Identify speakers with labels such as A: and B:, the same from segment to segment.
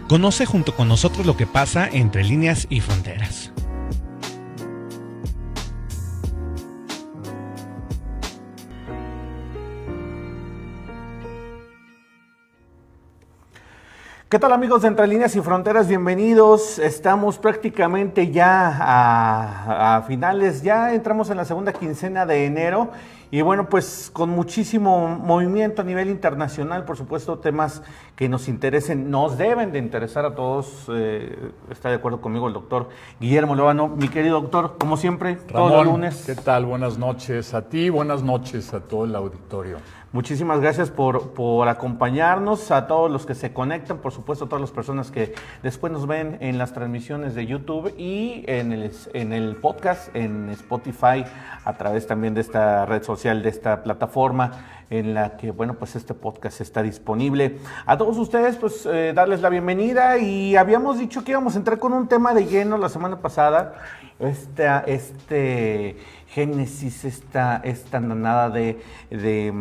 A: Conoce junto con nosotros lo que pasa entre líneas y fronteras.
B: ¿Qué tal, amigos de Entre Líneas y Fronteras? Bienvenidos. Estamos prácticamente ya a finales, ya entramos en la segunda quincena de enero y bueno, pues con muchísimo movimiento a nivel internacional, por supuesto, temas que nos interesen, nos deben de interesar a todos. Está de acuerdo conmigo el doctor Guillermo Lóbano. Mi querido doctor, como siempre,
C: Ramón,
B: todos los lunes.
C: ¿qué tal? Buenas noches a ti, buenas noches a todo el auditorio.
B: Muchísimas gracias por acompañarnos, a todos los que se conectan, por supuesto a todas las personas que después nos ven en las transmisiones de YouTube y en el podcast, en Spotify, a través también de esta red social, de esta plataforma en la que, bueno, pues este podcast está disponible. A todos ustedes, pues darles la bienvenida y habíamos dicho que íbamos a entrar con un tema de lleno la semana pasada, génesis, esta andanada de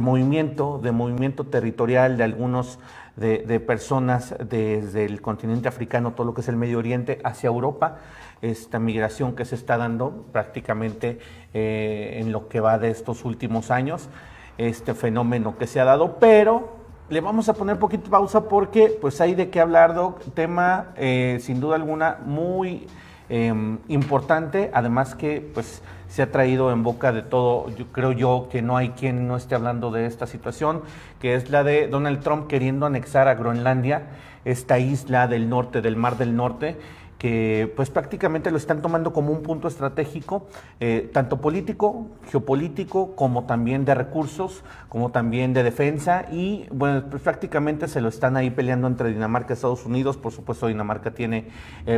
B: movimiento territorial de algunos de personas desde el continente africano, todo lo que es el Medio Oriente, hacia Europa, esta migración que se está dando prácticamente en lo que va de estos últimos años, este fenómeno que se ha dado, pero le vamos a poner poquito pausa porque pues hay de qué hablar, Doc, tema sin duda alguna muy importante, además que pues se ha traído en boca de todo. Creo yo que no hay quien no esté hablando de esta situación, que es la de Donald Trump queriendo anexar a Groenlandia, esta isla del norte, del Mar del Norte, que pues prácticamente lo están tomando como un punto estratégico, tanto político, geopolítico, como también de recursos, como también de defensa, y bueno, pues prácticamente se lo están ahí peleando entre Dinamarca y Estados Unidos. Por supuesto, Dinamarca tiene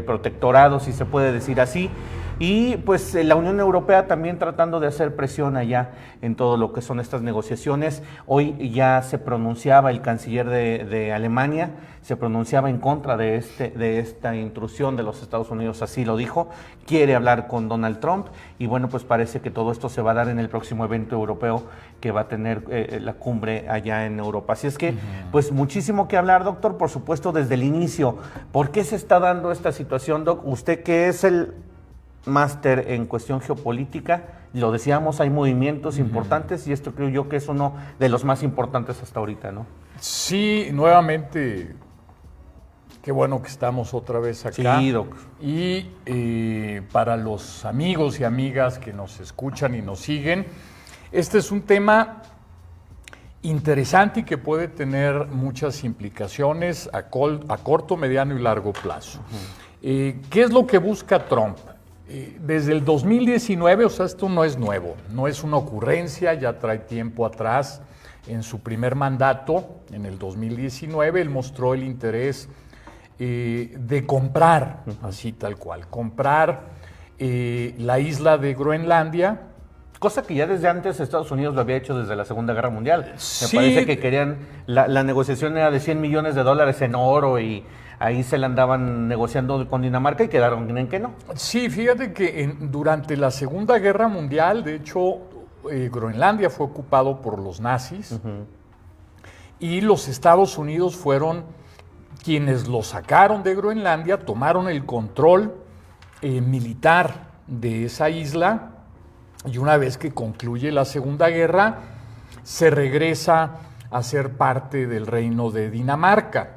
B: protectorado, si se puede decir así, y pues la Unión Europea también tratando de hacer presión allá en todo lo que son estas negociaciones. Hoy ya se pronunciaba el canciller de Alemania, se pronunciaba en contra de esta intrusión de los Estados Unidos, así lo dijo, quiere hablar con Donald Trump y bueno, pues parece que todo esto se va a dar en el próximo evento europeo que va a tener la cumbre allá en Europa. Así es que, pues muchísimo que hablar, doctor, por supuesto desde el inicio. ¿Por qué se está dando esta situación, doc? Usted que es el máster en cuestión geopolítica, lo decíamos, hay movimientos importantes y esto creo yo que es uno de los más importantes hasta ahorita, ¿no?
C: Sí, nuevamente, qué bueno que estamos otra vez acá.
B: Sí, doc.
C: Y para los amigos y amigas que nos escuchan y nos siguen, este es un tema interesante y que puede tener muchas implicaciones a corto, mediano y largo plazo. ¿Qué es lo que busca Trump? Desde el 2019, o sea, esto no es nuevo, no es una ocurrencia, ya trae tiempo atrás. En su primer mandato, en el 2019, él mostró el interés de comprar, así tal cual, comprar la isla de Groenlandia.
B: Cosa que ya desde antes Estados Unidos lo había hecho desde la Segunda Guerra Mundial.
C: Sí.
B: Me parece que querían, la negociación era de $100 millones en oro y ahí se la andaban negociando con Dinamarca y quedaron en que no.
C: Sí, fíjate que durante la Segunda Guerra Mundial, de hecho, Groenlandia fue ocupado por los nazis y los Estados Unidos fueron quienes lo sacaron de Groenlandia, tomaron el control militar de esa isla y una vez que concluye la Segunda Guerra se regresa a ser parte del reino de Dinamarca.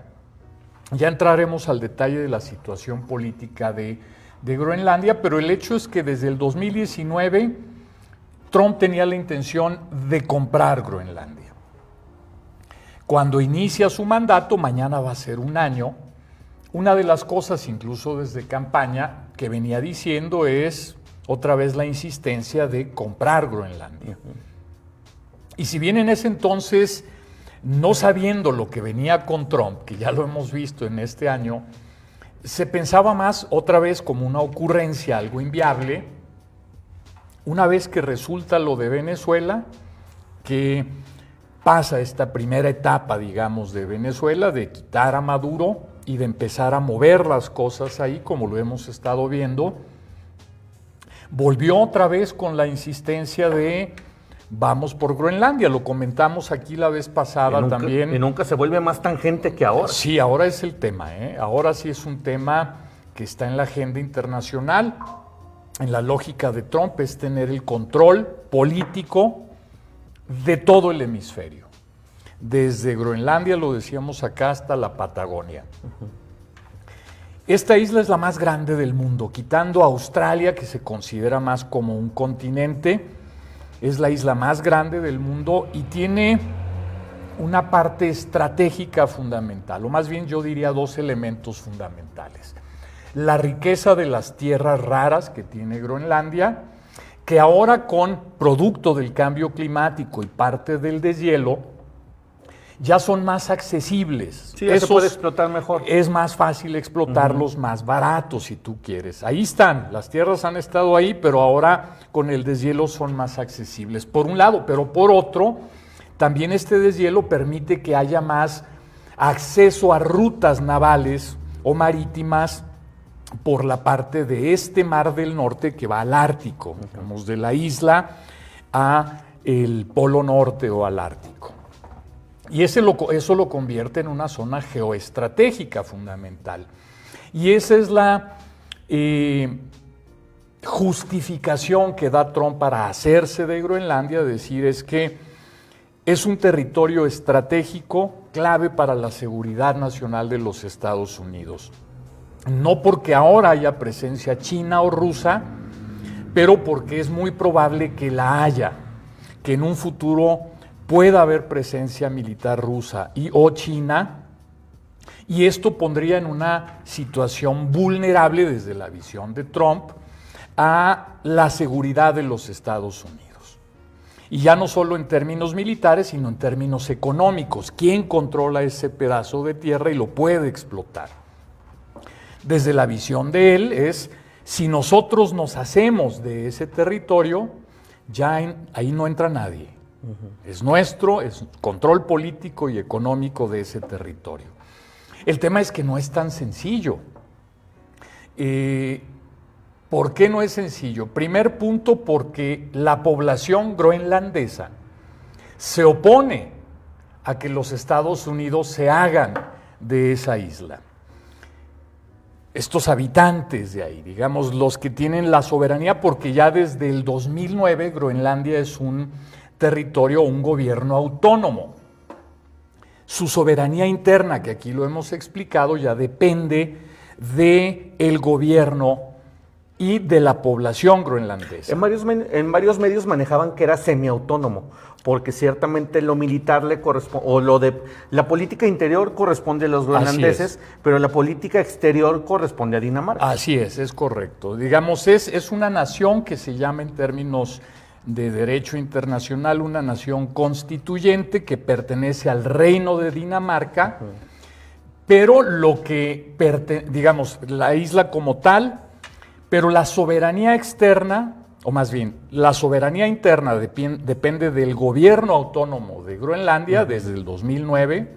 C: Ya entraremos al detalle de la situación política de Groenlandia, pero el hecho es que desde el 2019 Trump tenía la intención de comprar Groenlandia. Cuando inicia su mandato, mañana va a ser un año, una de las cosas, incluso desde campaña, que venía diciendo es otra vez la insistencia de comprar Groenlandia. Y si bien en ese entonces, no sabiendo lo que venía con Trump, que ya lo hemos visto en este año, se pensaba más otra vez como una ocurrencia, algo inviable. Una vez que resulta lo de Venezuela, que pasa esta primera etapa, digamos, de Venezuela, de quitar a Maduro y de empezar a mover las cosas ahí, como lo hemos estado viendo, volvió otra vez con la insistencia de vamos por Groenlandia. Lo comentamos aquí la vez pasada también.
B: Y nunca se vuelve más tangente que ahora.
C: Sí, ahora es el tema, ¿eh? Ahora sí es un tema que está en la agenda internacional. En la lógica de Trump es tener el control político de todo el hemisferio. Desde Groenlandia, lo decíamos acá, hasta la Patagonia. Esta isla es la más grande del mundo, quitando a Australia, que se considera más como un continente. Es la isla más grande del mundo y tiene una parte estratégica fundamental, o más bien yo diría dos elementos fundamentales. La riqueza de las tierras raras que tiene Groenlandia, que ahora con producto del cambio climático y parte del deshielo, ya son más accesibles.
B: Sí, se puede explotar mejor.
C: Es más fácil explotarlos, más baratos si tú quieres. Ahí están, las tierras han estado ahí, pero ahora con el deshielo son más accesibles. Por un lado, pero por otro, también este deshielo permite que haya más acceso a rutas navales o marítimas por la parte de este mar del norte que va al Ártico, digamos, de la isla a el Polo Norte o al Ártico. Y eso lo convierte en una zona geoestratégica fundamental. Y esa es la justificación que da Trump para hacerse de Groenlandia, decir es que es un territorio estratégico clave para la seguridad nacional de los Estados Unidos. No porque ahora haya presencia china o rusa, pero porque es muy probable que la haya, que en un futuro pueda haber presencia militar rusa o china, y esto pondría en una situación vulnerable desde la visión de Trump a la seguridad de los Estados Unidos. Y ya no solo en términos militares, sino en términos económicos. ¿Quién controla ese pedazo de tierra y lo puede explotar? Desde la visión de él es, si nosotros nos hacemos de ese territorio, ahí no entra nadie. Es nuestro, es control político y económico de ese territorio. El tema es que no es tan sencillo. ¿Por qué no es sencillo? Primer punto, porque la población groenlandesa se opone a que los Estados Unidos se hagan de esa isla. Estos habitantes de ahí, digamos, los que tienen la soberanía, porque ya desde el 2009 Groenlandia es un territorio, un gobierno autónomo. Su soberanía interna, que aquí lo hemos explicado, ya depende del gobierno y de la población groenlandesa.
B: En varios medios manejaban que era semiautónomo, porque ciertamente lo militar le corresponde, o lo de la política interior corresponde a los groenlandeses, pero la política exterior corresponde a Dinamarca.
C: Así es correcto. Digamos, es una nación que se llama en términos de derecho internacional una nación constituyente que pertenece al Reino de Dinamarca, pero digamos, la isla como tal, pero la soberanía externa, o más bien, la soberanía interna depende del gobierno autónomo de Groenlandia desde el 2009,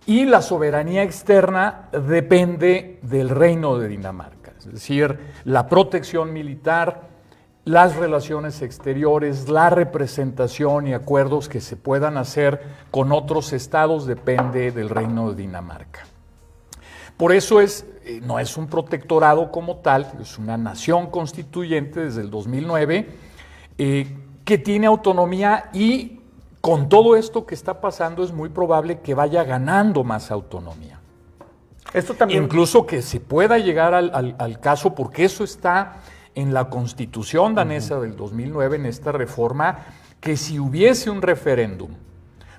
C: y la soberanía externa depende del Reino de Dinamarca, es decir, la protección militar, las relaciones exteriores, la representación y acuerdos que se puedan hacer con otros estados depende del Reino de Dinamarca. Por eso no es un protectorado como tal, es una nación constituyente desde el 2009 que tiene autonomía, y con todo esto que está pasando es muy probable que vaya ganando más autonomía.
B: Esto también...
C: Incluso que se pueda llegar al caso, porque eso está en la Constitución danesa del 2009, en esta reforma, que si hubiese un referéndum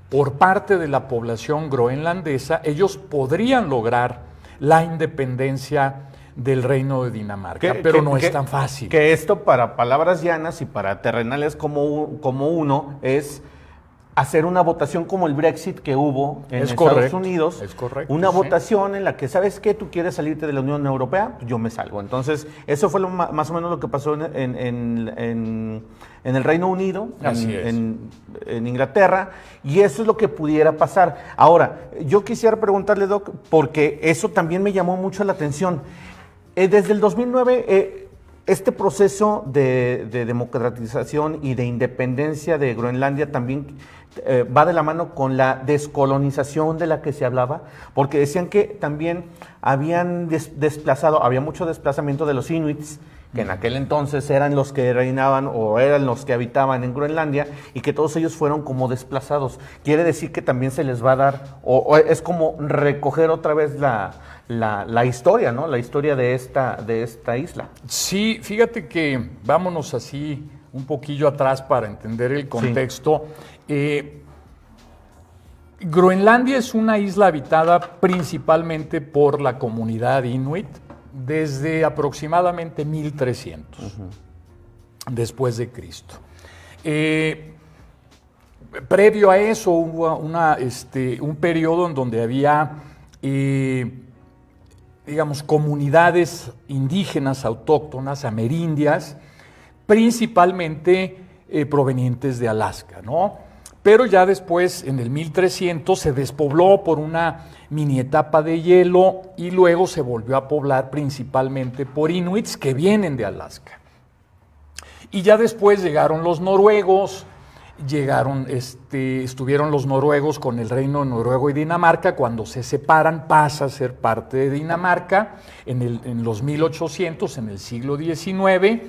C: por parte de la población groenlandesa, ellos podrían lograr la independencia del Reino de Dinamarca, pero no es tan fácil.
B: Que esto, para palabras llanas y para terrenales como uno, es hacer una votación como el Brexit que hubo en Estados Unidos.
C: Es correcto.
B: Una votación en la que, ¿sabes qué? Tú quieres salirte de la Unión Europea, pues yo me salgo. Entonces, eso fue más o menos lo que pasó en el Reino Unido, en Inglaterra, y eso es lo que pudiera pasar. Ahora, yo quisiera preguntarle, Doc, porque eso también me llamó mucho la atención. Desde el 2009, Este proceso de democratización y de independencia de Groenlandia también va de la mano con la descolonización de la que se hablaba, porque decían que también habían había mucho desplazamiento de los inuits, que en aquel entonces eran los que reinaban o eran los que habitaban en Groenlandia, y que todos ellos fueron como desplazados. Quiere decir que también se les va a dar, o es como recoger otra vez la historia, ¿no? La historia de esta isla.
C: Sí, fíjate que vámonos así un poquillo atrás para entender el contexto. Sí. Groenlandia es una isla habitada principalmente por la comunidad inuit desde aproximadamente 1300 después de Cristo. Previo a eso hubo un periodo en donde había digamos, comunidades indígenas autóctonas, amerindias, principalmente provenientes de Alaska, ¿no? Pero ya después, en el 1300, se despobló por una mini etapa de hielo y luego se volvió a poblar principalmente por inuits que vienen de Alaska. Y ya después llegaron los noruegos, estuvieron los noruegos con el reino de Noruega y Dinamarca. Cuando se separan pasa a ser parte de Dinamarca en los 1800, en el siglo XIX.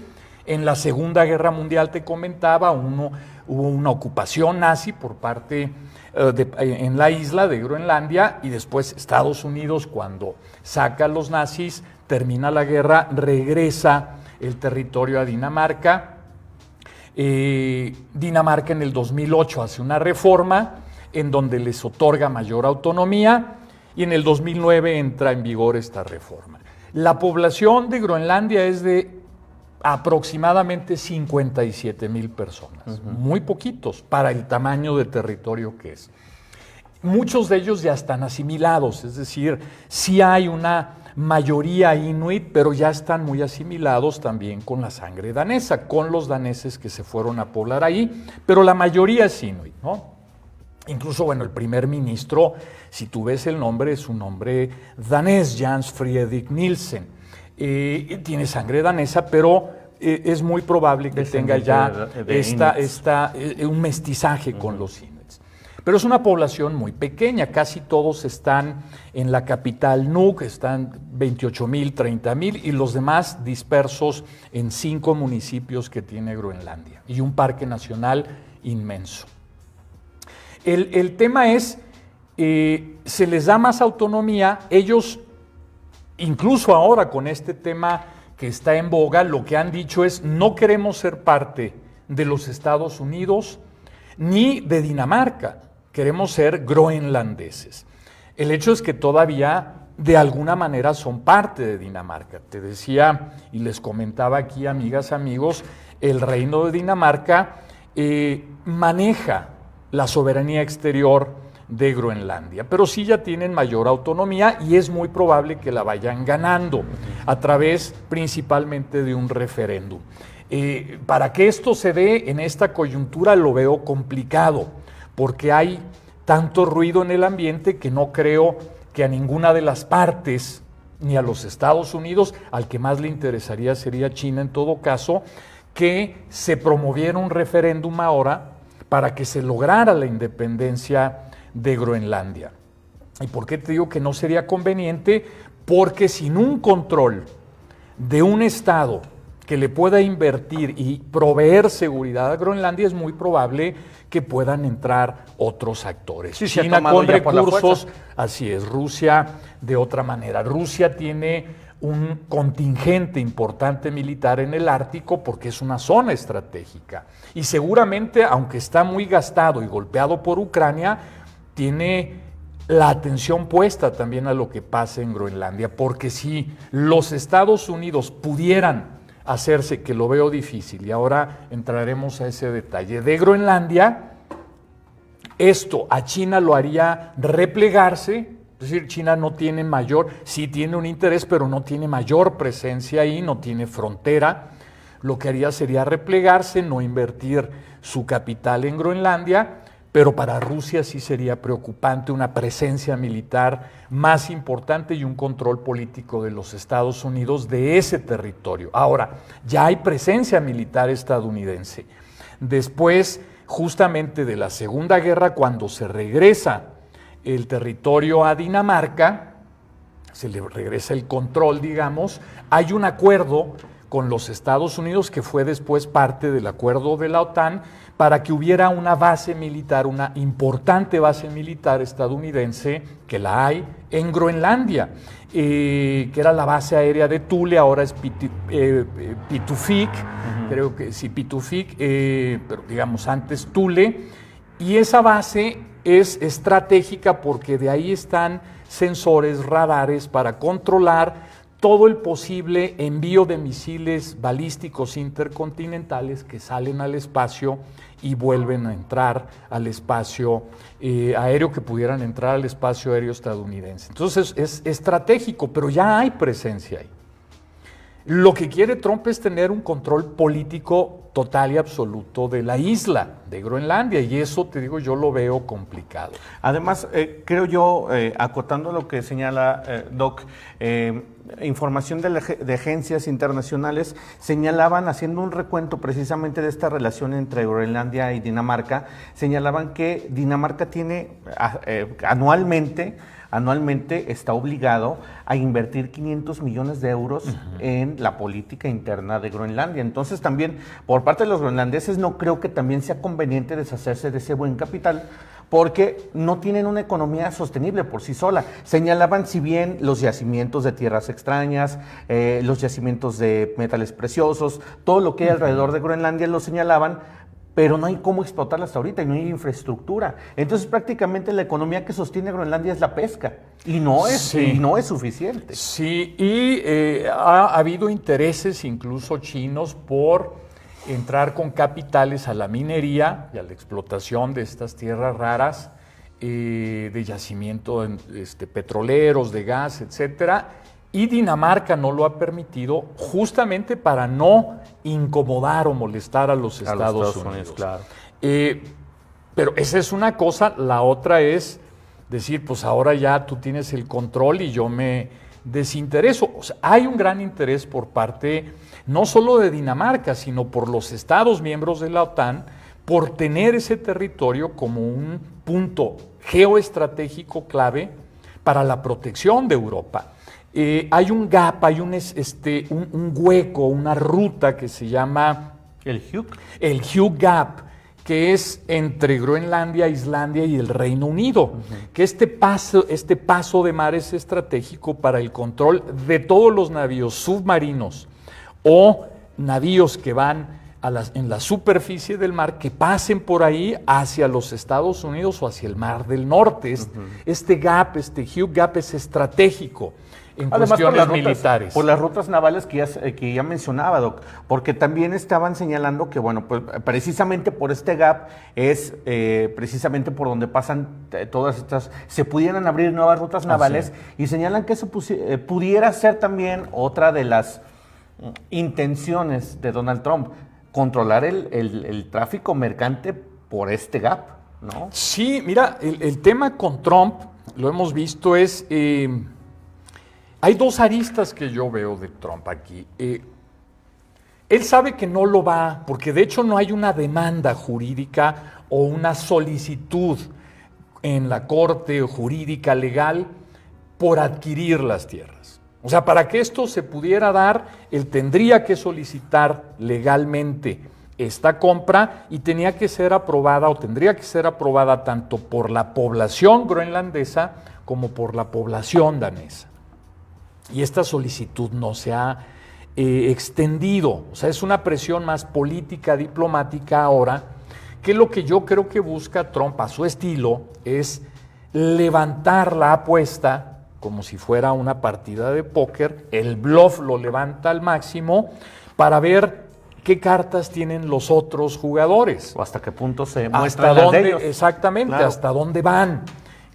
C: En la Segunda Guerra Mundial, te comentaba, hubo una ocupación nazi por parte en la isla de Groenlandia, y después Estados Unidos, cuando saca a los nazis, termina la guerra, regresa el territorio a Dinamarca. Dinamarca en el 2008 hace una reforma en donde les otorga mayor autonomía, y en el 2009 entra en vigor esta reforma. La población de Groenlandia es de aproximadamente 57,000 personas, muy poquitos para el tamaño de territorio que es. Muchos de ellos ya están asimilados, es decir, sí hay una mayoría inuit, pero ya están muy asimilados también con la sangre danesa, con los daneses que se fueron a poblar ahí, pero la mayoría es inuit, ¿no? Incluso, bueno, el primer ministro, si tú ves el nombre, es un nombre danés, Jens Frederik Nielsen. Tiene sangre danesa, pero es muy probable que tenga ya un mestizaje con los inuits. Pero es una población muy pequeña, casi todos están en la capital Nuuk, están 28,000, 30,000, y los demás dispersos en 5 municipios que tiene Groenlandia y un parque nacional inmenso. El tema es, se les da más autonomía. Ellos, incluso ahora con este tema que está en boga, lo que han dicho es: no queremos ser parte de los Estados Unidos ni de Dinamarca, queremos ser groenlandeses. El hecho es que todavía de alguna manera son parte de Dinamarca. Te decía y les comentaba aquí, amigas, amigos, el reino de Dinamarca maneja la soberanía exterior de Groenlandia, pero sí ya tienen mayor autonomía, y es muy probable que la vayan ganando a través principalmente de un referéndum. Para que esto se dé en esta coyuntura lo veo complicado, porque hay tanto ruido en el ambiente que no creo que a ninguna de las partes, ni a los Estados Unidos, al que más le interesaría sería China en todo caso, que se promoviera un referéndum ahora para que se lograra la independencia de Groenlandia. ¿Y por qué te digo que no sería conveniente? Porque sin un control de un Estado que le pueda invertir y proveer seguridad a Groenlandia, es muy probable que puedan entrar otros actores.
B: Sí,
C: China con recursos, así es, Rusia de otra manera. Rusia tiene un contingente importante militar en el Ártico porque es una zona estratégica, y seguramente, aunque está muy gastado y golpeado por Ucrania, tiene la atención puesta también a lo que pasa en Groenlandia, porque si los Estados Unidos pudieran hacerse, que lo veo difícil, y ahora entraremos a ese detalle, de Groenlandia, esto a China lo haría replegarse. Es decir, China no tiene sí tiene un interés, pero no tiene mayor presencia ahí, no tiene frontera. Lo que haría sería replegarse, no invertir su capital en Groenlandia, pero para Rusia sí sería preocupante una presencia militar más importante y un control político de los Estados Unidos de ese territorio. Ahora, ya hay presencia militar estadounidense. Después, justamente de la Segunda Guerra, cuando se regresa el territorio a Dinamarca, se le regresa el control, digamos, hay un acuerdo con los Estados Unidos que fue después parte del acuerdo de la OTAN para que hubiera una base militar, una importante base militar estadounidense, que la hay, en Groenlandia, que era la base aérea de Thule, ahora es Pituffik, creo que sí, Pituffik, pero digamos antes Thule, y esa base es estratégica porque de ahí están sensores, radares para controlar todo el posible envío de misiles balísticos intercontinentales que salen al espacio y vuelven a entrar al espacio aéreo, que pudieran entrar al espacio aéreo estadounidense. Entonces es estratégico, pero ya hay presencia ahí. Lo que quiere Trump es tener un control político total y absoluto de la isla de Groenlandia, y eso, te digo, yo lo veo complicado.
B: Además, creo yo, acotando lo que señala Doc, información de agencias internacionales señalaban, haciendo un recuento precisamente de esta relación entre Groenlandia y Dinamarca, señalaban que Dinamarca tiene anualmente está obligado a invertir 500 millones de euros en la política interna de Groenlandia. Entonces también, por parte de los groenlandeses, no creo que también sea conveniente deshacerse de ese buen capital, porque no tienen una economía sostenible por sí sola. Señalaban, si bien los yacimientos de tierras extrañas, los yacimientos de metales preciosos, todo lo que hay alrededor de Groenlandia lo señalaban, pero no hay cómo explotarla hasta ahorita y no hay infraestructura. Entonces prácticamente la economía que sostiene Groenlandia es la pesca y no es suficiente.
C: Sí, y ha habido intereses incluso chinos por entrar con capitales a la minería y a la explotación de estas tierras raras, de yacimiento petroleros, de gas, etcétera. Y Dinamarca no lo ha permitido justamente para no incomodar o molestar a los Estados Unidos. Claro. Pero esa es una cosa, la otra es decir, pues ahora ya tú tienes el control y yo me desintereso. O sea, hay un gran interés por parte no solo de Dinamarca, sino por los Estados miembros de la OTAN, por tener ese territorio como un punto geoestratégico clave para la protección de Europa. Hay un gap, hay un hueco, una ruta que se llama
B: el
C: Hugh Gap, que es entre Groenlandia, Islandia y el Reino Unido, que este paso de mar es estratégico para el control de todos los navíos submarinos o navíos que van en la superficie del mar, que pasen por ahí hacia los Estados Unidos o hacia el Mar del Norte. Este Hugh Gap es estratégico en cuestiones militares.
B: Por las rutas navales que ya mencionaba, Doc, porque también estaban señalando que, bueno, pues precisamente por este gap es precisamente por donde pasan todas estas, se pudieran abrir nuevas rutas navales, y señalan que eso pudiera ser también otra de las intenciones de Donald Trump, controlar el tráfico mercante por este gap, ¿no?
C: Sí, mira, el tema con Trump, lo hemos visto, es... hay dos aristas que yo veo de Trump aquí. Él sabe que no lo va, porque de hecho no hay una demanda jurídica o una solicitud en la corte jurídica legal por adquirir las tierras. O sea, para que esto se pudiera dar, él tendría que solicitar legalmente esta compra y tenía que ser aprobada o tendría que ser aprobada tanto por la población groenlandesa como por la población danesa. Y esta solicitud no se ha extendido. O sea, es una presión más política, diplomática ahora, que lo que yo creo que busca Trump a su estilo es levantar la apuesta como si fuera una partida de póker, el bluff lo levanta al máximo para ver qué cartas tienen los otros jugadores.
B: O hasta qué punto se muestran las de ellos.
C: Exactamente, claro. Hasta dónde van.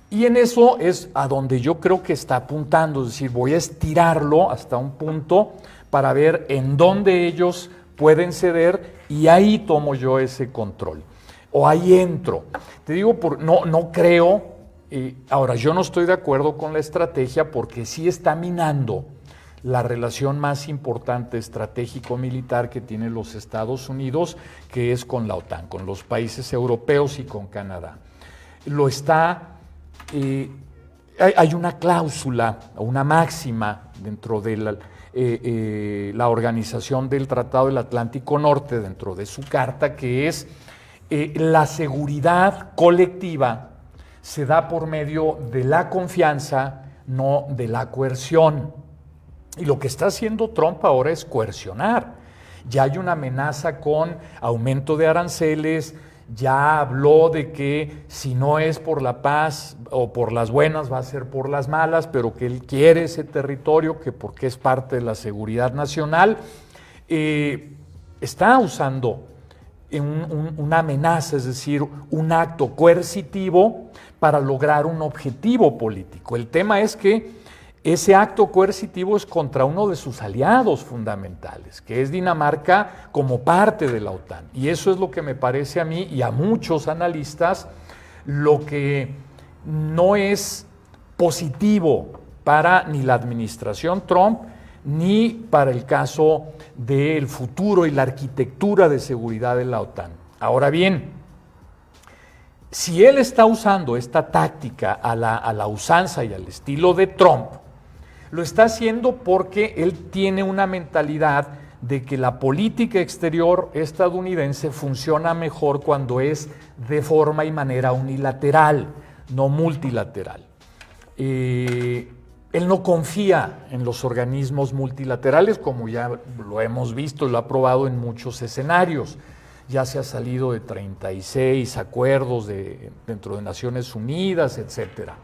C: Y en eso es a donde yo creo que está apuntando, es decir, voy a estirarlo hasta un punto para ver en dónde ellos pueden ceder y ahí tomo yo ese control. o ahí entro. Te digo, no creo, ahora yo no estoy de acuerdo con la estrategia porque sí está minando la relación más importante estratégico-militar que tienen los Estados Unidos, que es con la OTAN, con los países europeos y con Canadá. Hay una cláusula, una máxima dentro de la Organización del Tratado del Atlántico Norte, dentro de su carta, que es la seguridad colectiva se da por medio de la confianza, no de la coerción. Y lo que está haciendo Trump ahora es coercionar. Ya hay una amenaza con aumento de aranceles, ya habló de que si no es por la paz o por las buenas va a ser por las malas, pero que él quiere ese territorio, que porque es parte de la seguridad nacional. Está usando una amenaza, es decir, un acto coercitivo para lograr un objetivo político. El tema es que ese acto coercitivo es contra uno de sus aliados fundamentales, que es Dinamarca como parte de la OTAN. Y eso es lo que me parece a mí y a muchos analistas lo que no es positivo para ni la administración Trump ni para el caso del futuro y la arquitectura de seguridad de la OTAN. Ahora bien, si él está usando esta táctica a la usanza y al estilo de Trump, lo está haciendo porque él tiene una mentalidad de que la política exterior estadounidense funciona mejor cuando es de forma y manera unilateral, no multilateral. Él no confía en los organismos multilaterales, como ya lo hemos visto, lo ha probado en muchos escenarios. Ya se ha salido de 36 acuerdos dentro de Naciones Unidas, etcétera.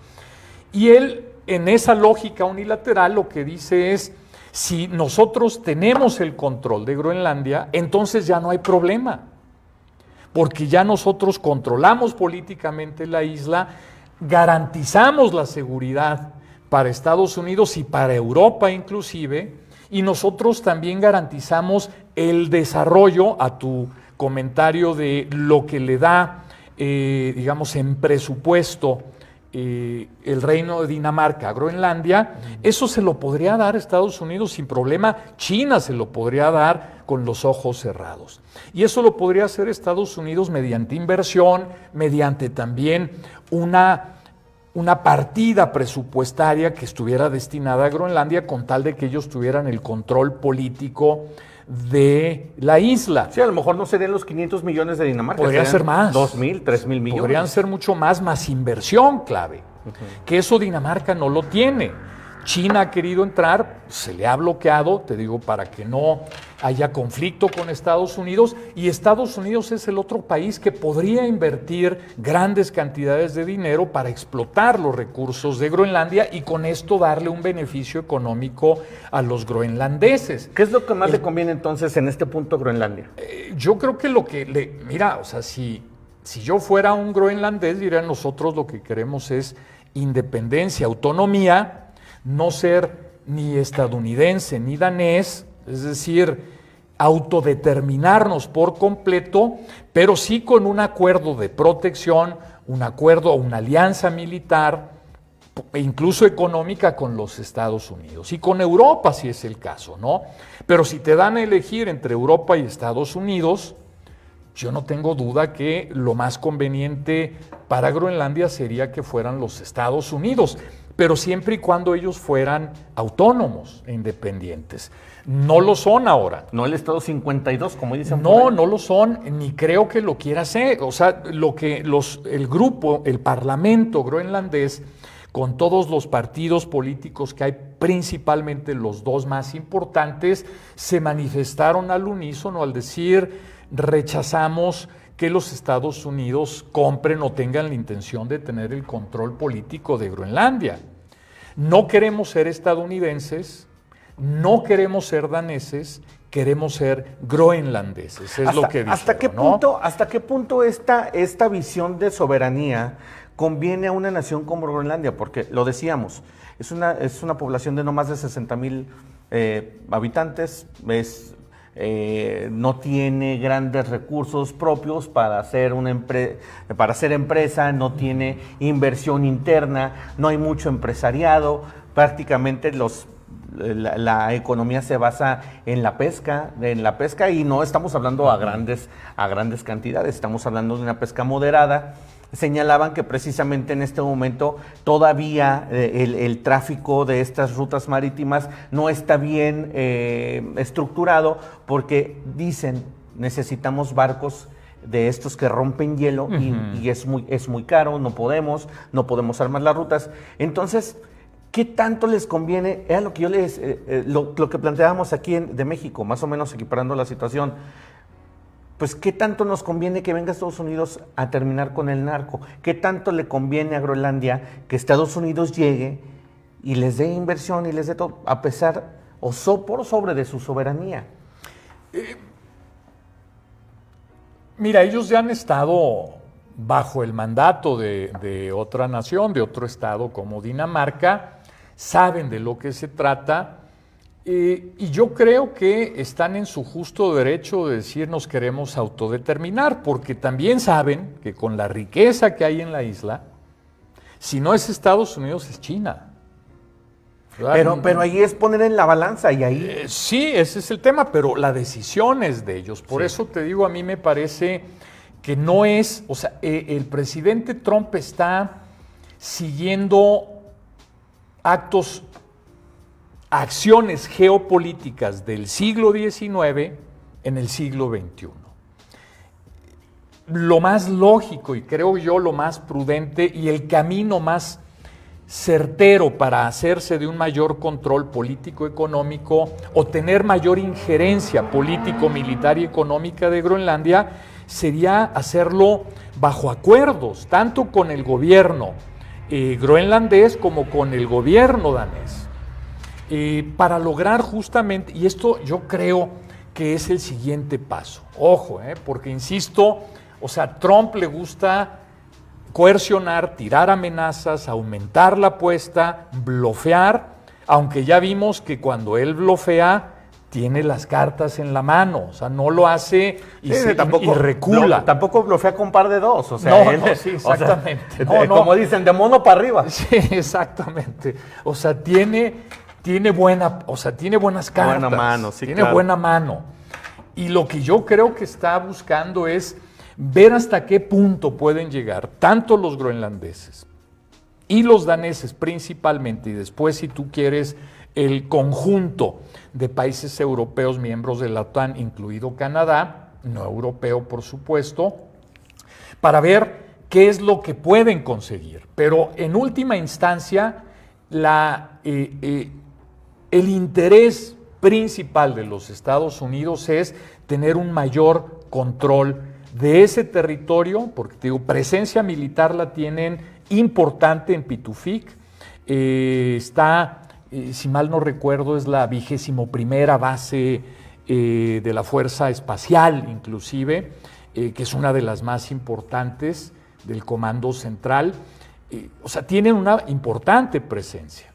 C: Y él, en esa lógica unilateral, lo que dice es, si nosotros tenemos el control de Groenlandia, entonces ya no hay problema, porque ya nosotros controlamos políticamente la isla, garantizamos la seguridad para Estados Unidos y para Europa inclusive, y nosotros también garantizamos el desarrollo, a tu comentario de lo que le da, digamos, en presupuesto, el reino de Dinamarca a Groenlandia, eso se lo podría dar Estados Unidos sin problema. China se lo podría dar con los ojos cerrados. Y eso lo podría hacer Estados Unidos mediante inversión, mediante también una partida presupuestaria que estuviera destinada a Groenlandia con tal de que ellos tuvieran el control político de la isla.
B: Sí, a lo mejor no serían los 500 millones de Dinamarca.
C: Podría ser más.
B: 2.000, 3.000 millones.
C: Podrían ser mucho más inversión clave. Que eso Dinamarca no lo tiene. China ha querido entrar, se le ha bloqueado, te digo, para que no haya conflicto con Estados Unidos, y Estados Unidos es el otro país que podría invertir grandes cantidades de dinero para explotar los recursos de Groenlandia y con esto darle un beneficio económico a los groenlandeses.
B: ¿Qué es lo que más le conviene entonces en este punto a Groenlandia?
C: Yo creo que mira, o sea, si yo fuera un groenlandés, diría, nosotros lo que queremos es independencia, autonomía, no ser ni estadounidense ni danés, es decir, autodeterminarnos por completo, pero sí con un acuerdo de protección, un acuerdo o una alianza militar, e incluso económica con los Estados Unidos y con Europa si es el caso, ¿no? Pero si te dan a elegir entre Europa y Estados Unidos, yo no tengo duda que lo más conveniente para Groenlandia sería que fueran los Estados Unidos, pero siempre y cuando ellos fueran autónomos e independientes. No lo son ahora.
B: No el Estado 52, como dicen.
C: No lo son, ni creo que lo quiera hacer. O sea, lo que el grupo, el parlamento groenlandés, con todos los partidos políticos que hay, principalmente los dos más importantes, se manifestaron al unísono al decir, rechazamos que los Estados Unidos compren o tengan la intención de tener el control político de Groenlandia. No queremos ser estadounidenses, no queremos ser daneses, queremos ser groenlandeses, es lo que dijeron,
B: ¿Hasta qué punto esta visión de soberanía conviene a una nación como Groenlandia? Porque lo decíamos, es una población de no más de 60,000 habitantes, es no tiene grandes recursos propios para hacer para hacer empresa, no tiene inversión interna, no hay mucho empresariado, prácticamente la economía se basa en la pesca y no estamos hablando a grandes cantidades, estamos hablando de una pesca moderada. Señalaban que precisamente en este momento todavía el tráfico de estas rutas marítimas no está bien estructurado porque dicen necesitamos barcos de estos que rompen hielo y es muy caro, no podemos armar las rutas. Entonces, ¿qué tanto les conviene? Era lo que yo lo que planteábamos aquí de México, más o menos equiparando la situación. Pues, ¿qué tanto nos conviene que venga Estados Unidos a terminar con el narco? ¿Qué tanto le conviene a Groenlandia que Estados Unidos llegue y les dé inversión y les dé todo, a pesar o por sobre de su soberanía?
C: Mira, ellos ya han estado bajo el mandato de otra nación, de otro estado como Dinamarca, saben de lo que se trata. Y yo creo que están en su justo derecho de decir nos queremos autodeterminar, porque también saben que con la riqueza que hay en la isla, si no es Estados Unidos, es China.
B: Pero ahí es poner en la balanza y ahí...
C: sí, ese es el tema, pero la decisión es de ellos. Por eso te digo, a mí me parece que no es... O sea, el presidente Trump está siguiendo acciones geopolíticas del siglo XIX en el siglo XXI. Lo más lógico y creo yo lo más prudente y el camino más certero para hacerse de un mayor control político-económico o tener mayor injerencia político, militar y económica de Groenlandia sería hacerlo bajo acuerdos, tanto con el gobierno groenlandés como con el gobierno danés. Para lograr justamente, y esto yo creo que es el siguiente paso, ojo, porque insisto, o sea, Trump le gusta coercionar, tirar amenazas, aumentar la apuesta, blofear, aunque ya vimos que cuando él blofea, tiene las cartas en la mano, o sea, no lo hace y recula.
B: Tampoco blofea con par de dos, o sea,
C: sí, exactamente.
B: O sea, como dicen, de mono para arriba.
C: Sí, exactamente. O sea, tiene buenas cartas.
B: Buena mano, sí,
C: tiene
B: claro.
C: buena mano. Y lo que yo creo que está buscando es ver hasta qué punto pueden llegar tanto los groenlandeses y los daneses principalmente, y después, si tú quieres, el conjunto de países europeos miembros de la OTAN, incluido Canadá, no europeo por supuesto, para ver qué es lo que pueden conseguir. Pero en última instancia, el interés principal de los Estados Unidos es tener un mayor control de ese territorio, porque te digo, presencia militar la tienen importante en Pituffik, está, si mal no recuerdo, es la 21ª base de la Fuerza Espacial, inclusive, que es una de las más importantes del Comando Central. O sea, tienen una importante presencia,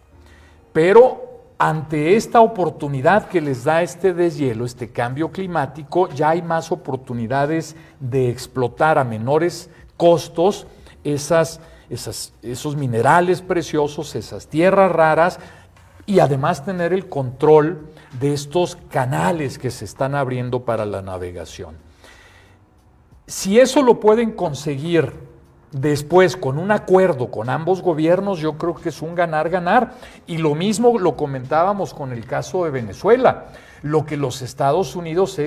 C: pero ante esta oportunidad que les da este deshielo, este cambio climático, ya hay más oportunidades de explotar a menores costos esos minerales preciosos, esas tierras raras, y además tener el control de estos canales que se están abriendo para la navegación. Si eso lo pueden conseguir después con un acuerdo con ambos gobiernos, yo creo que es un ganar-ganar. Y lo mismo lo comentábamos con el caso de Venezuela. Lo que los Estados Unidos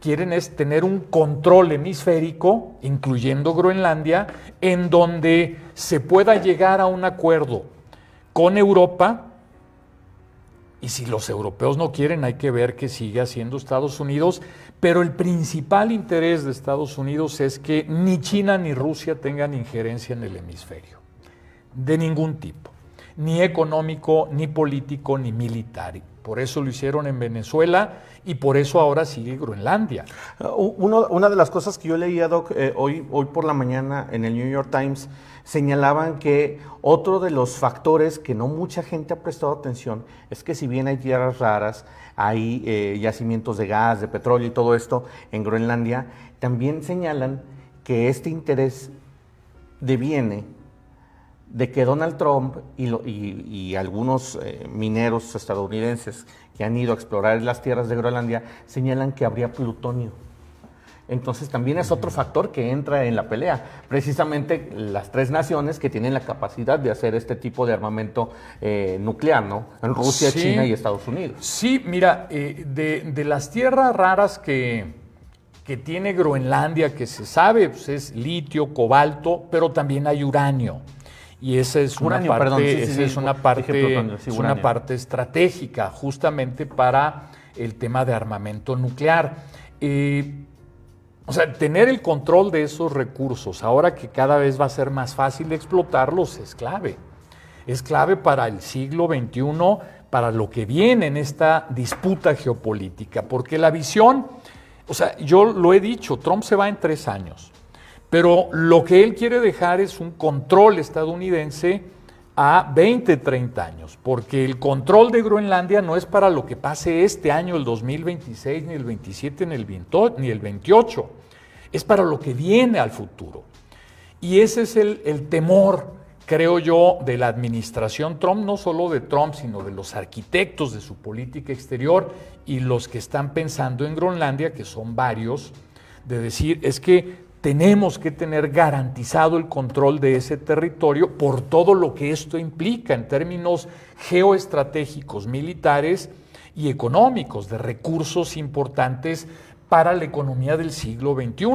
C: quieren es tener un control hemisférico, incluyendo Groenlandia, en donde se pueda llegar a un acuerdo con Europa. Y si los europeos no quieren, hay que ver qué sigue haciendo Estados Unidos. Pero el principal interés de Estados Unidos es que ni China ni Rusia tengan injerencia en el hemisferio, de ningún tipo. ni económico, ni político, ni militar. Por eso lo hicieron en Venezuela y por eso ahora sigue Groenlandia.
B: Una de las cosas que yo leía, Doc, hoy por la mañana en el New York Times, señalaban que otro de los factores que no mucha gente ha prestado atención es que si bien hay tierras raras, hay yacimientos de gas, de petróleo y todo esto en Groenlandia, también señalan que este interés deviene de que Donald Trump y algunos mineros estadounidenses que han ido a explorar las tierras de Groenlandia señalan que habría plutonio. Entonces también es otro factor que entra en la pelea. Precisamente las tres naciones que tienen la capacidad de hacer este tipo de armamento nuclear, ¿no? En Rusia,
C: Sí.
B: China y Estados Unidos.
C: Sí, mira, de las tierras raras que tiene Groenlandia, que se sabe, pues es litio, cobalto, pero también hay uranio. Y esa es
B: Uranio,
C: una parte,
B: perdón, sí,
C: esa
B: sí,
C: es una
B: dije
C: parte,
B: plutonio, sí,
C: es
B: uranio.
C: una parte estratégica, justamente para el tema de armamento nuclear. O sea, tener el control de esos recursos, ahora que cada vez va a ser más fácil explotarlos, es clave. Es clave para el siglo XXI, para lo que viene en esta disputa geopolítica, porque la visión, o sea, yo lo he dicho, Trump se va en 3 años, pero lo que él quiere dejar es un control estadounidense a 20, 30 años, porque el control de Groenlandia no es para lo que pase este año, el 2026, ni el 27, ni el 28, es para lo que viene al futuro. Y ese es el temor, creo yo, de la administración Trump, no solo de Trump, sino de los arquitectos de su política exterior y los que están pensando en Groenlandia, que son varios, de decir, es que tenemos que tener garantizado el control de ese territorio por todo lo que esto implica en términos geoestratégicos, militares y económicos, de recursos importantes para la economía del siglo XXI.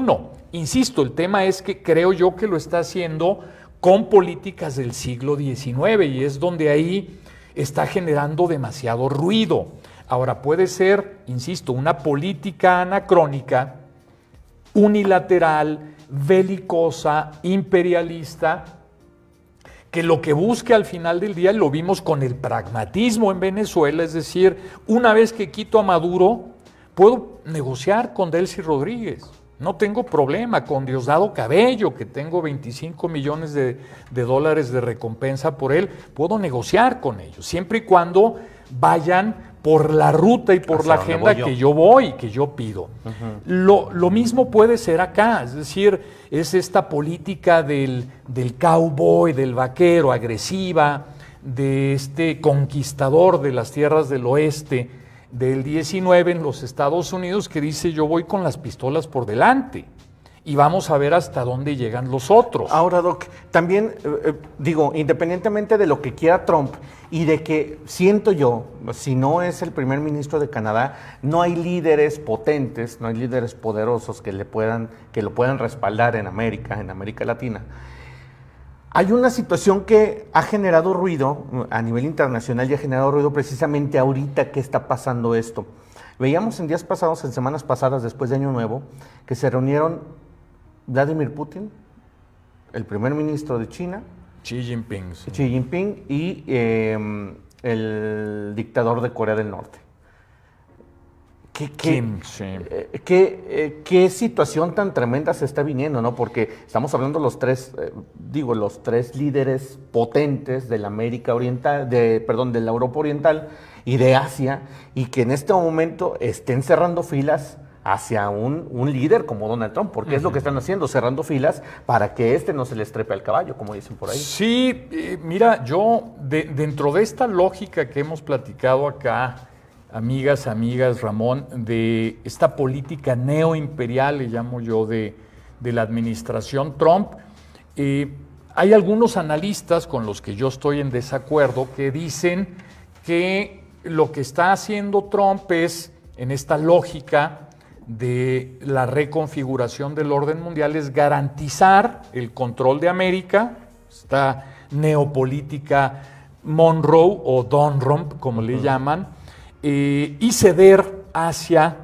C: Insisto, el tema es que creo yo que lo está haciendo con políticas del siglo XIX y es donde ahí está generando demasiado ruido. Ahora puede ser, insisto, una política anacrónica, unilateral, belicosa, imperialista, que lo que busque al final del día, lo vimos con el pragmatismo en Venezuela, es decir, una vez que quito a Maduro, puedo negociar con Delcy Rodríguez, no tengo problema, con Diosdado Cabello, que tengo 25 millones de dólares de recompensa por él, puedo negociar con ellos, siempre y cuando vayan por la ruta y por la agenda que yo voy, que yo pido. Lo mismo puede ser acá, es decir, es esta política del cowboy, del vaquero, agresiva, de este conquistador de las tierras del oeste del 19 en los Estados Unidos, que dice yo voy con las pistolas por delante y vamos a ver hasta dónde llegan los otros.
B: Ahora, Doc, también digo, independientemente de lo que quiera Trump y de que siento yo, si no es el primer ministro de Canadá, no hay líderes potentes, no hay líderes poderosos que lo puedan respaldar en América Latina. Hay una situación que ha generado ruido a nivel internacional y ha generado ruido precisamente ahorita que está pasando esto. Veíamos en días pasados, en semanas pasadas, después de Año Nuevo, que se reunieron Vladimir Putin, el primer ministro de China,
C: Xi Jinping. Sí.
B: Xi Jinping y el dictador de Corea del Norte.
C: Kim, sí.
B: ¿Qué situación tan tremenda se está viniendo, ¿no? Porque estamos hablando los tres líderes potentes de la América Oriental, de la Europa Oriental y de Asia, y que en este momento estén cerrando filas hacia un líder como Donald Trump, porque es lo que están haciendo, cerrando filas para que no se les trepe al caballo, como dicen por ahí.
C: Sí, mira, yo dentro de esta lógica que hemos platicado acá, amigas, Ramón, de esta política neoimperial, le llamo yo, de la administración Trump, hay algunos analistas con los que yo estoy en desacuerdo que dicen que lo que está haciendo Trump es, en esta lógica de la reconfiguración del orden mundial, es garantizar el control de América, esta neopolítica Monroe o Donrump, como le llaman, y ceder Asia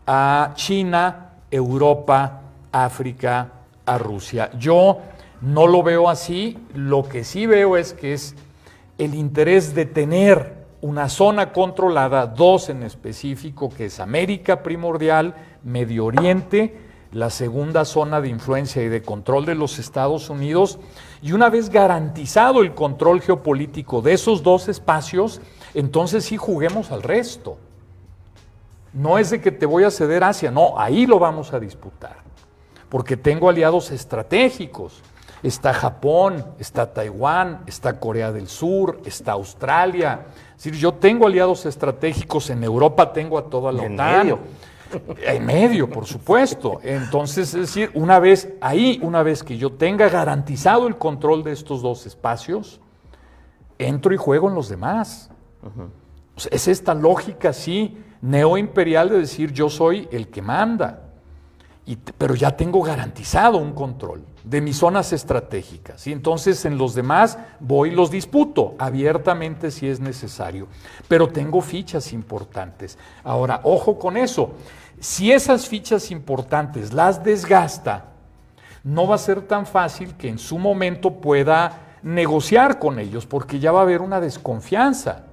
C: a China, Europa, África, a Rusia. Yo no lo veo así, lo que sí veo es que es el interés de tener una zona controlada, dos en específico, que es América primordial, Medio Oriente, la segunda zona de influencia y de control de los Estados Unidos, y una vez garantizado el control geopolítico de esos dos espacios, entonces sí juguemos al resto. No es de que te voy a ceder Asia, no, ahí lo vamos a disputar, porque tengo aliados estratégicos. Está Japón, está Taiwán, está Corea del Sur, está Australia. Es decir, yo tengo aliados estratégicos, en Europa tengo a toda la OTAN. En medio, por supuesto. Entonces, es decir, una vez que yo tenga garantizado el control de estos dos espacios, entro y juego en los demás. O sea, es esta lógica, sí, neoimperial de decir yo soy el que manda, pero ya tengo garantizado un control de mis zonas estratégicas, y entonces en los demás voy y los disputo abiertamente si es necesario, pero tengo fichas importantes. Ahora, ojo con eso, si esas fichas importantes las desgasta, no va a ser tan fácil que en su momento pueda negociar con ellos, porque ya va a haber una desconfianza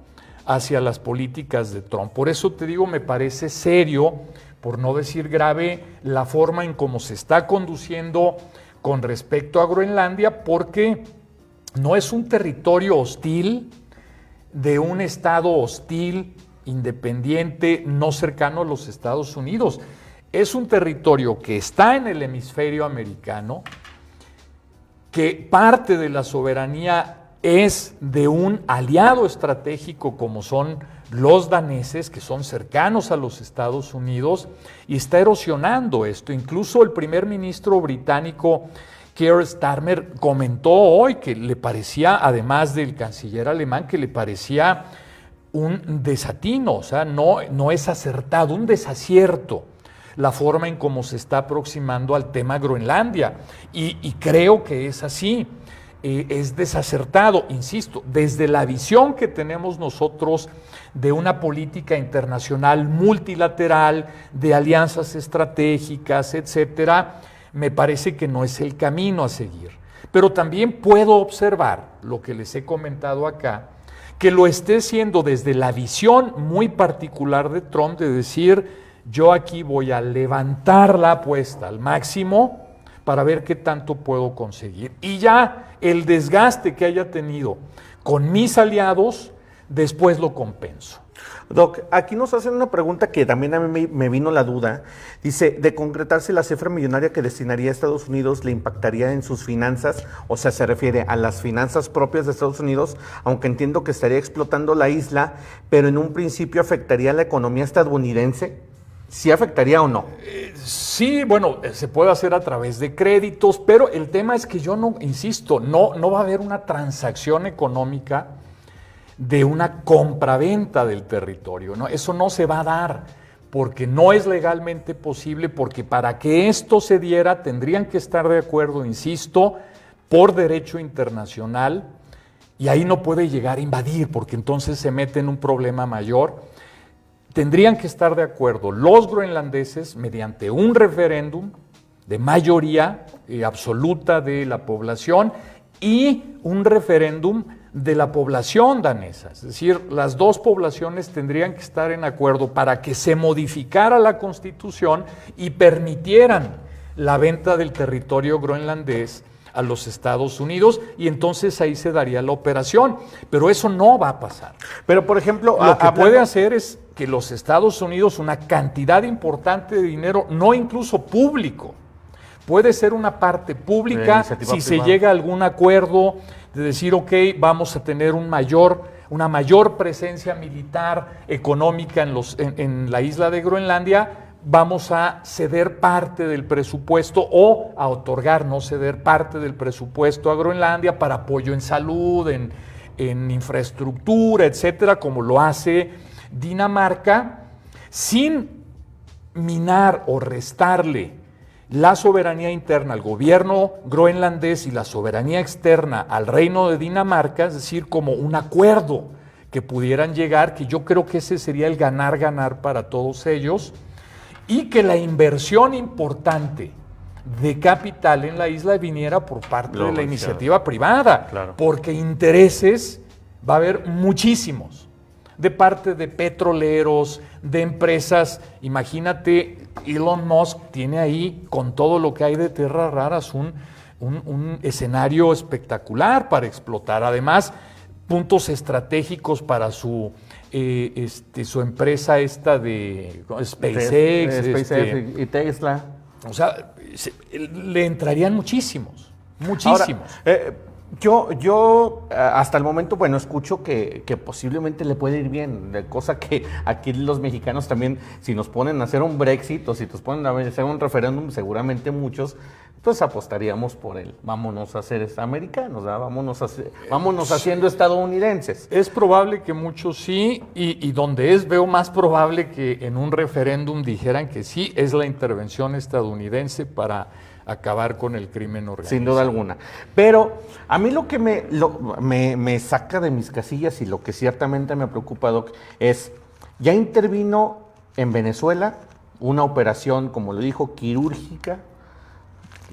C: hacia las políticas de Trump. Por eso te digo, me parece serio, por no decir grave, la forma en cómo se está conduciendo con respecto a Groenlandia, porque no es un territorio hostil de un estado hostil, independiente, no cercano a los Estados Unidos. Es un territorio que está en el hemisferio americano, que parte de la soberanía es de un aliado estratégico como son los daneses, que son cercanos a los Estados Unidos, y está erosionando esto. Incluso el primer ministro británico, Keir Starmer, comentó hoy que le parecía, además del canciller alemán, que le parecía un desatino, o sea, no es acertado, un desacierto la forma en cómo se está aproximando al tema Groenlandia, y creo que es así. Es desacertado, insisto, desde la visión que tenemos nosotros de una política internacional multilateral, de alianzas estratégicas, etcétera, me parece que no es el camino a seguir. Pero también puedo observar lo que les he comentado acá, que lo esté haciendo desde la visión muy particular de Trump, de decir, yo aquí voy a levantar la apuesta al máximo para ver qué tanto puedo conseguir. Y ya el desgaste que haya tenido con mis aliados, después lo compenso.
B: Doc, aquí nos hacen una pregunta que también a mí me vino la duda. Dice, de concretarse la cifra millonaria que destinaría a Estados Unidos, ¿le impactaría en sus finanzas? O sea, se refiere a las finanzas propias de Estados Unidos, aunque entiendo que estaría explotando la isla, pero en un principio afectaría a la economía estadounidense. ¿Sí afectaría o no?
C: Sí, bueno, se puede hacer a través de créditos, pero el tema es que yo no, insisto, no va a haber una transacción económica de una compraventa del territorio, ¿no? Eso no se va a dar, porque no es legalmente posible, porque para que esto se diera tendrían que estar de acuerdo, insisto, por derecho internacional, y ahí no puede llegar a invadir, porque entonces se mete en un problema mayor. Tendrían que estar de acuerdo los groenlandeses mediante un referéndum de mayoría absoluta de la población y un referéndum de la población danesa. Es decir, las dos poblaciones tendrían que estar en acuerdo para que se modificara la Constitución y permitieran la venta del territorio groenlandés a los Estados Unidos, y entonces ahí se daría la operación. Pero eso no va a pasar.
B: Pero, por ejemplo,
C: lo que puede hacer es que los Estados Unidos, una cantidad importante de dinero, no incluso público, puede ser una parte pública si se llega a algún acuerdo de decir, ok, vamos a tener una mayor presencia militar, económica en la isla de Groenlandia, vamos a ceder parte del presupuesto o a otorgar, no ceder parte del presupuesto a Groenlandia para apoyo en salud, en infraestructura, etcétera, como lo hace Dinamarca, sin minar o restarle la soberanía interna al gobierno groenlandés y la soberanía externa al reino de Dinamarca, es decir, como un acuerdo que pudieran llegar, que yo creo que ese sería el ganar-ganar para todos ellos, y que la inversión importante de capital en la isla viniera por parte de la iniciativa privada, porque intereses va a haber muchísimos, de parte de petroleros, de empresas. Imagínate, Elon Musk tiene ahí, con todo lo que hay de tierras raras, un escenario espectacular para explotar. Además, puntos estratégicos para su empresa esta de SpaceX.
B: Y Tesla.
C: O sea, le entrarían muchísimos. Muchísimos.
B: Ahora, yo hasta el momento, bueno, escucho que posiblemente le puede ir bien, de cosa que aquí los mexicanos también, si nos ponen a hacer un Brexit o si nos ponen a hacer un referéndum, seguramente muchos, pues apostaríamos por él. Vámonos a ser americanos, ¿verdad? Vámonos haciendo estadounidenses.
C: Es probable que muchos sí, y donde veo más probable que en un referéndum dijeran que sí, es la intervención estadounidense para acabar con el crimen organizado.
B: Sin duda alguna. Pero a mí lo que me saca de mis casillas y lo que ciertamente me preocupa, Doc, es, ya intervino en Venezuela una operación, como lo dijo, quirúrgica,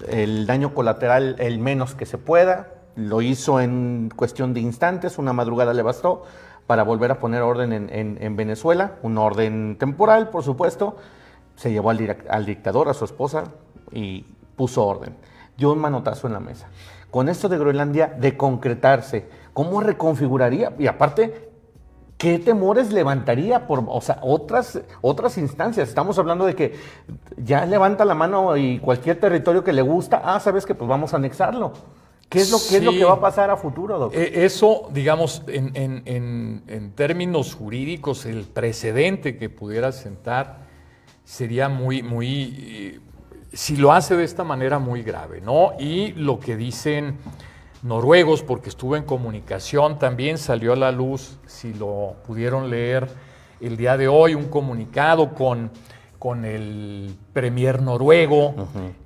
B: el daño colateral el menos que se pueda, lo hizo en cuestión de instantes, una madrugada le bastó para volver a poner orden en Venezuela, un orden temporal, por supuesto. Se llevó al dictador, a su esposa, y puso orden, dio un manotazo en la mesa. Con esto de Groenlandia, de concretarse, ¿cómo reconfiguraría? Y aparte, ¿qué temores levantaría por, o sea, otras instancias? Estamos hablando de que ya levanta la mano y cualquier territorio que le gusta, ¿sabes qué? Pues vamos a anexarlo. ¿Qué es lo que va a pasar a futuro, doctor?
C: Eso, digamos, en términos jurídicos, el precedente que pudiera sentar sería muy si lo hace de esta manera, muy grave, ¿no? Y lo que dicen noruegos, porque estuvo en comunicación, también salió a la luz, si lo pudieron leer el día de hoy, un comunicado con el premier noruego,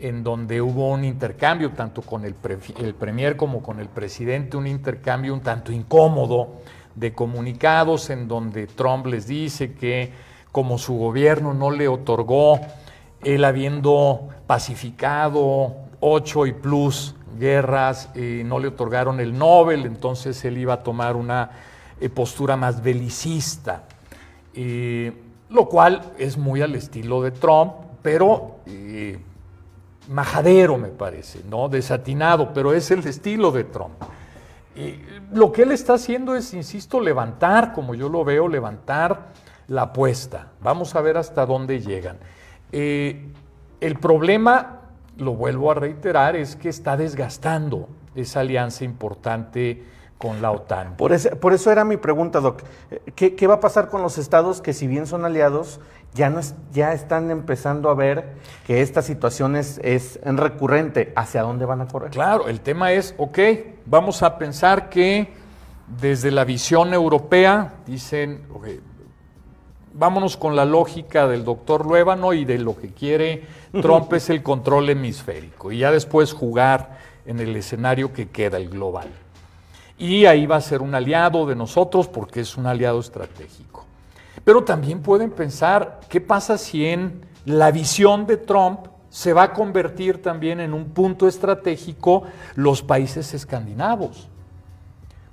C: en donde hubo un intercambio, tanto con el premier como con el presidente, un intercambio un tanto incómodo de comunicados, en donde Trump les dice que como su gobierno no le otorgó, él habiendo pacificado 8 y plus guerras, no le otorgaron el Nobel, entonces él iba a tomar una postura más belicista, lo cual es muy al estilo de Trump, pero majadero me parece, ¿no? Desatinado, pero es el estilo de Trump. Lo que él está haciendo es, insisto, levantar, como yo lo veo, levantar la apuesta. Vamos a ver hasta dónde llegan. El problema, lo vuelvo a reiterar, es que está desgastando esa alianza importante con la OTAN.
B: Por eso era mi pregunta, Doc. ¿Qué va a pasar con los estados que, si bien son aliados, ya están empezando a ver que esta situación es recurrente? ¿Hacia dónde van a correr?
C: Claro, el tema es, vamos a pensar que desde la visión europea dicen, vámonos con la lógica del doctor Luébano y de lo que quiere Trump es el control hemisférico y ya después jugar en el escenario que queda, el global. Y ahí va a ser un aliado de nosotros porque es un aliado estratégico. Pero también pueden pensar, ¿qué pasa si en la visión de Trump se va a convertir también en un punto estratégico los países escandinavos?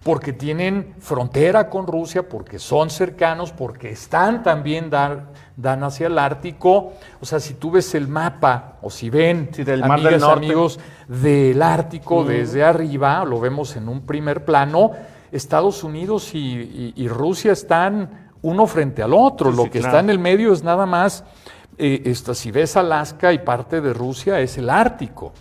C: Porque tienen frontera con Rusia, porque son cercanos, porque están también dan hacia el Ártico. O sea, si tú ves el mapa, o si ven,
B: del Mar del Norte,
C: amigos, del Ártico desde arriba, lo vemos en un primer plano, Estados Unidos y Rusia están uno frente al otro. Lo que está en el medio es nada más, si ves Alaska y parte de Rusia, es el Ártico.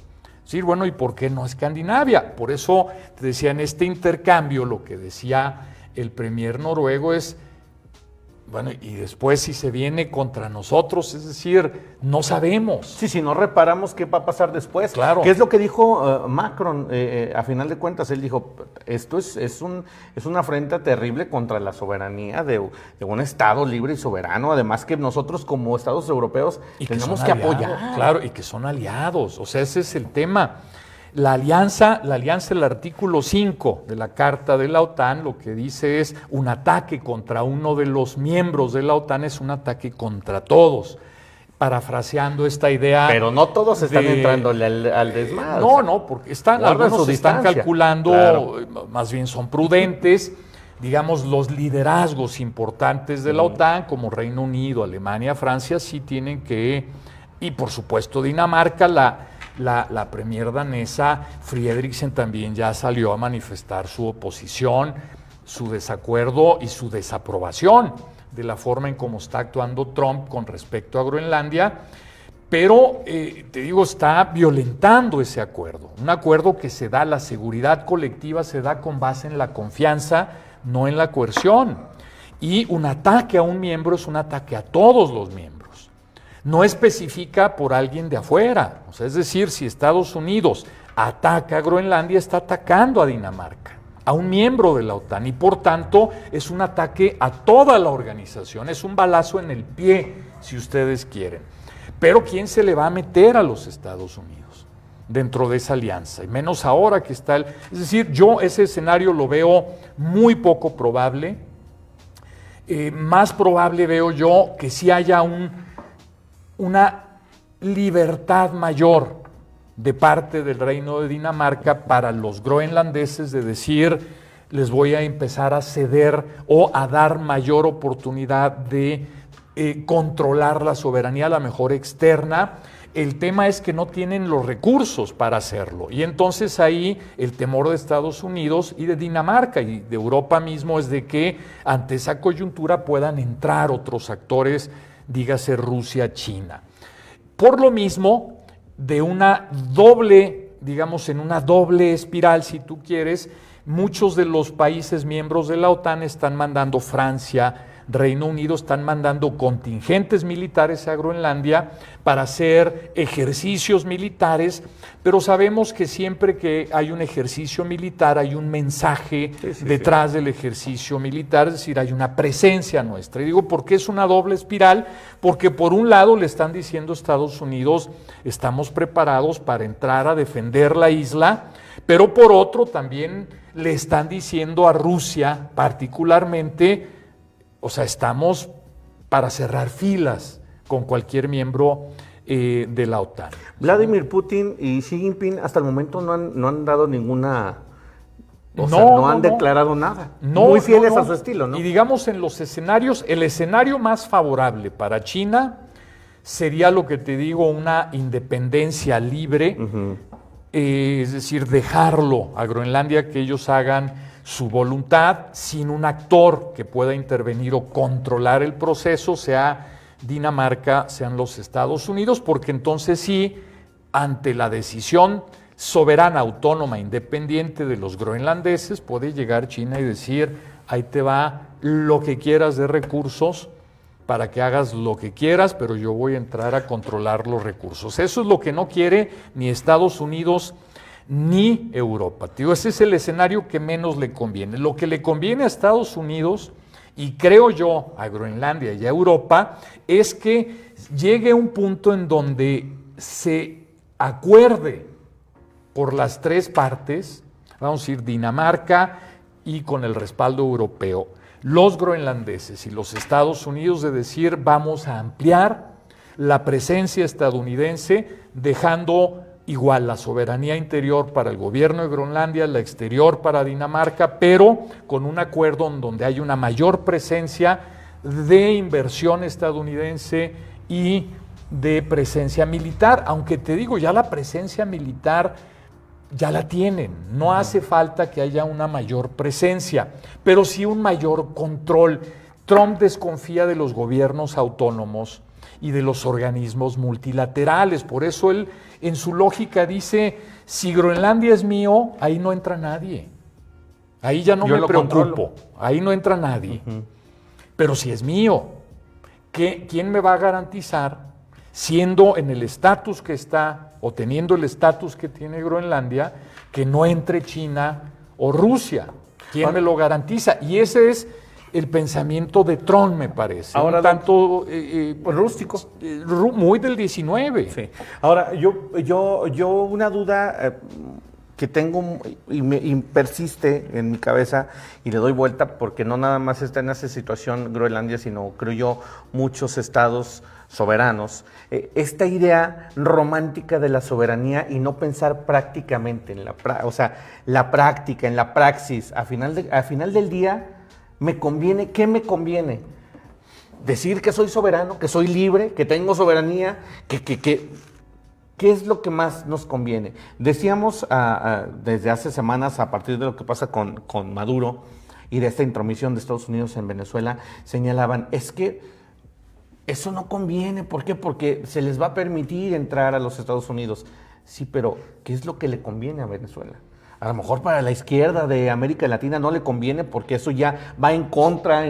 C: Sí, bueno, ¿y por qué no Escandinavia? Por eso te decía, en este intercambio, lo que decía el premier noruego es, bueno, y después si se viene contra nosotros, es decir, no sabemos.
B: Sí, si no reparamos, ¿qué va a pasar después?
C: Claro.
B: ¿Qué es lo que dijo Macron? A final de cuentas, él dijo, esto es una afrenta terrible contra la soberanía de un Estado libre y soberano, además que nosotros como Estados europeos tenemos que apoyar.
C: Claro, y que son aliados, o sea, ese es el tema. La alianza, el artículo 5 de la Carta de la OTAN, lo que dice es un ataque contra uno de los miembros de la OTAN es un ataque contra todos, parafraseando esta idea.
B: Pero no todos están entrándole al desmadre.
C: No, porque algunos están calculando, claro, más bien son prudentes, digamos, los liderazgos importantes de la OTAN, como Reino Unido, Alemania, Francia, sí tienen que, y por supuesto Dinamarca, la premier danesa Frederiksen también ya salió a manifestar su oposición, su desacuerdo y su desaprobación de la forma en cómo está actuando Trump con respecto a Groenlandia, pero te digo, está violentando ese acuerdo, un acuerdo que se da, la seguridad colectiva se da con base en la confianza, no en la coerción, y un ataque a un miembro es un ataque a todos los miembros, no especifica por alguien de afuera, o sea, es decir, si Estados Unidos ataca a Groenlandia, está atacando a Dinamarca, a un miembro de la OTAN, y por tanto es un ataque a toda la organización, es un balazo en el pie, si ustedes quieren. Pero ¿quién se le va a meter a los Estados Unidos dentro de esa alianza? Y menos ahora que está es decir, yo ese escenario lo veo muy poco probable. Más probable veo yo que sí haya una libertad mayor de parte del Reino de Dinamarca para los groenlandeses de decir, les voy a empezar a ceder o a dar mayor oportunidad de controlar la soberanía, a la mejor externa. El tema es que no tienen los recursos para hacerlo. Y entonces ahí el temor de Estados Unidos y de Dinamarca y de Europa mismo es de que ante esa coyuntura puedan entrar otros actores, dígase Rusia, China. Por lo mismo, de una doble, digamos, en una doble espiral, si tú quieres, muchos de los países miembros de la OTAN están mandando, Francia, Reino Unido, están mandando contingentes militares a Groenlandia para hacer ejercicios militares, pero sabemos que siempre que hay un ejercicio militar hay un mensaje detrás del ejercicio militar, es decir, hay una presencia nuestra. Y digo, ¿por qué es una doble espiral? Porque por un lado le están diciendo a Estados Unidos, estamos preparados para entrar a defender la isla, pero por otro también le están diciendo a Rusia particularmente, o sea, estamos para cerrar filas con cualquier miembro de la OTAN.
B: Vladimir Putin y Xi Jinping hasta el momento no han dado ninguna... no han declarado nada. Muy fieles a su estilo, ¿no?
C: Y digamos en los escenarios, el escenario más favorable para China sería lo que te digo, una independencia libre, es decir, dejarlo a Groenlandia, que ellos hagan su voluntad sin un actor que pueda intervenir o controlar el proceso, sea Dinamarca, sean los Estados Unidos, porque entonces sí, ante la decisión soberana, autónoma, independiente de los groenlandeses, puede llegar China y decir, ahí te va lo que quieras de recursos para que hagas lo que quieras, pero yo voy a entrar a controlar los recursos. Eso es lo que no quiere ni Estados Unidos ni Europa. Digo, ese es el escenario que menos le conviene. Lo que le conviene a Estados Unidos, y creo yo a Groenlandia y a Europa, es que llegue un punto en donde se acuerde por las tres partes, vamos a decir Dinamarca y con el respaldo europeo, los groenlandeses y los Estados Unidos, de decir vamos a ampliar la presencia estadounidense, dejando igual la soberanía interior para el gobierno de Groenlandia, la exterior para Dinamarca, pero con un acuerdo en donde hay una mayor presencia de inversión estadounidense y de presencia militar, aunque te digo, ya la presencia militar ya la tienen, no hace falta que haya una mayor presencia, pero sí un mayor control. Trump desconfía de los gobiernos autónomos y de los organismos multilaterales, por eso él en su lógica dice, si Groenlandia es mío, ahí no entra nadie, ahí ya no me preocupo, ahí no entra nadie, pero si es mío, ¿quién me va a garantizar, siendo en el estatus que está, o teniendo el estatus que tiene Groenlandia, que no entre China o Rusia? ¿Quién me lo garantiza? Y ese es el pensamiento de Trump, me parece.
B: Ahora,
C: un tanto
B: rústico.
C: Muy del 19.
B: Sí. Ahora, yo una duda que tengo y persiste en mi cabeza y le doy vuelta porque no nada más está en esa situación Groenlandia, sino creo yo muchos estados soberanos, esta idea romántica de la soberanía y no pensar prácticamente en la práctica, en la praxis, a final del día ¿Me conviene? ¿Qué me conviene? Decir que soy soberano, que soy libre, que tengo soberanía, ¿qué es lo que más nos conviene? Decíamos desde hace semanas, a partir de lo que pasa con Maduro y de esta intromisión de Estados Unidos en Venezuela, señalaban, es que eso no conviene. ¿Por qué? Porque se les va a permitir entrar a los Estados Unidos. Sí, pero ¿qué es lo que le conviene a Venezuela? A lo mejor para la izquierda de América Latina no le conviene porque eso ya va en contra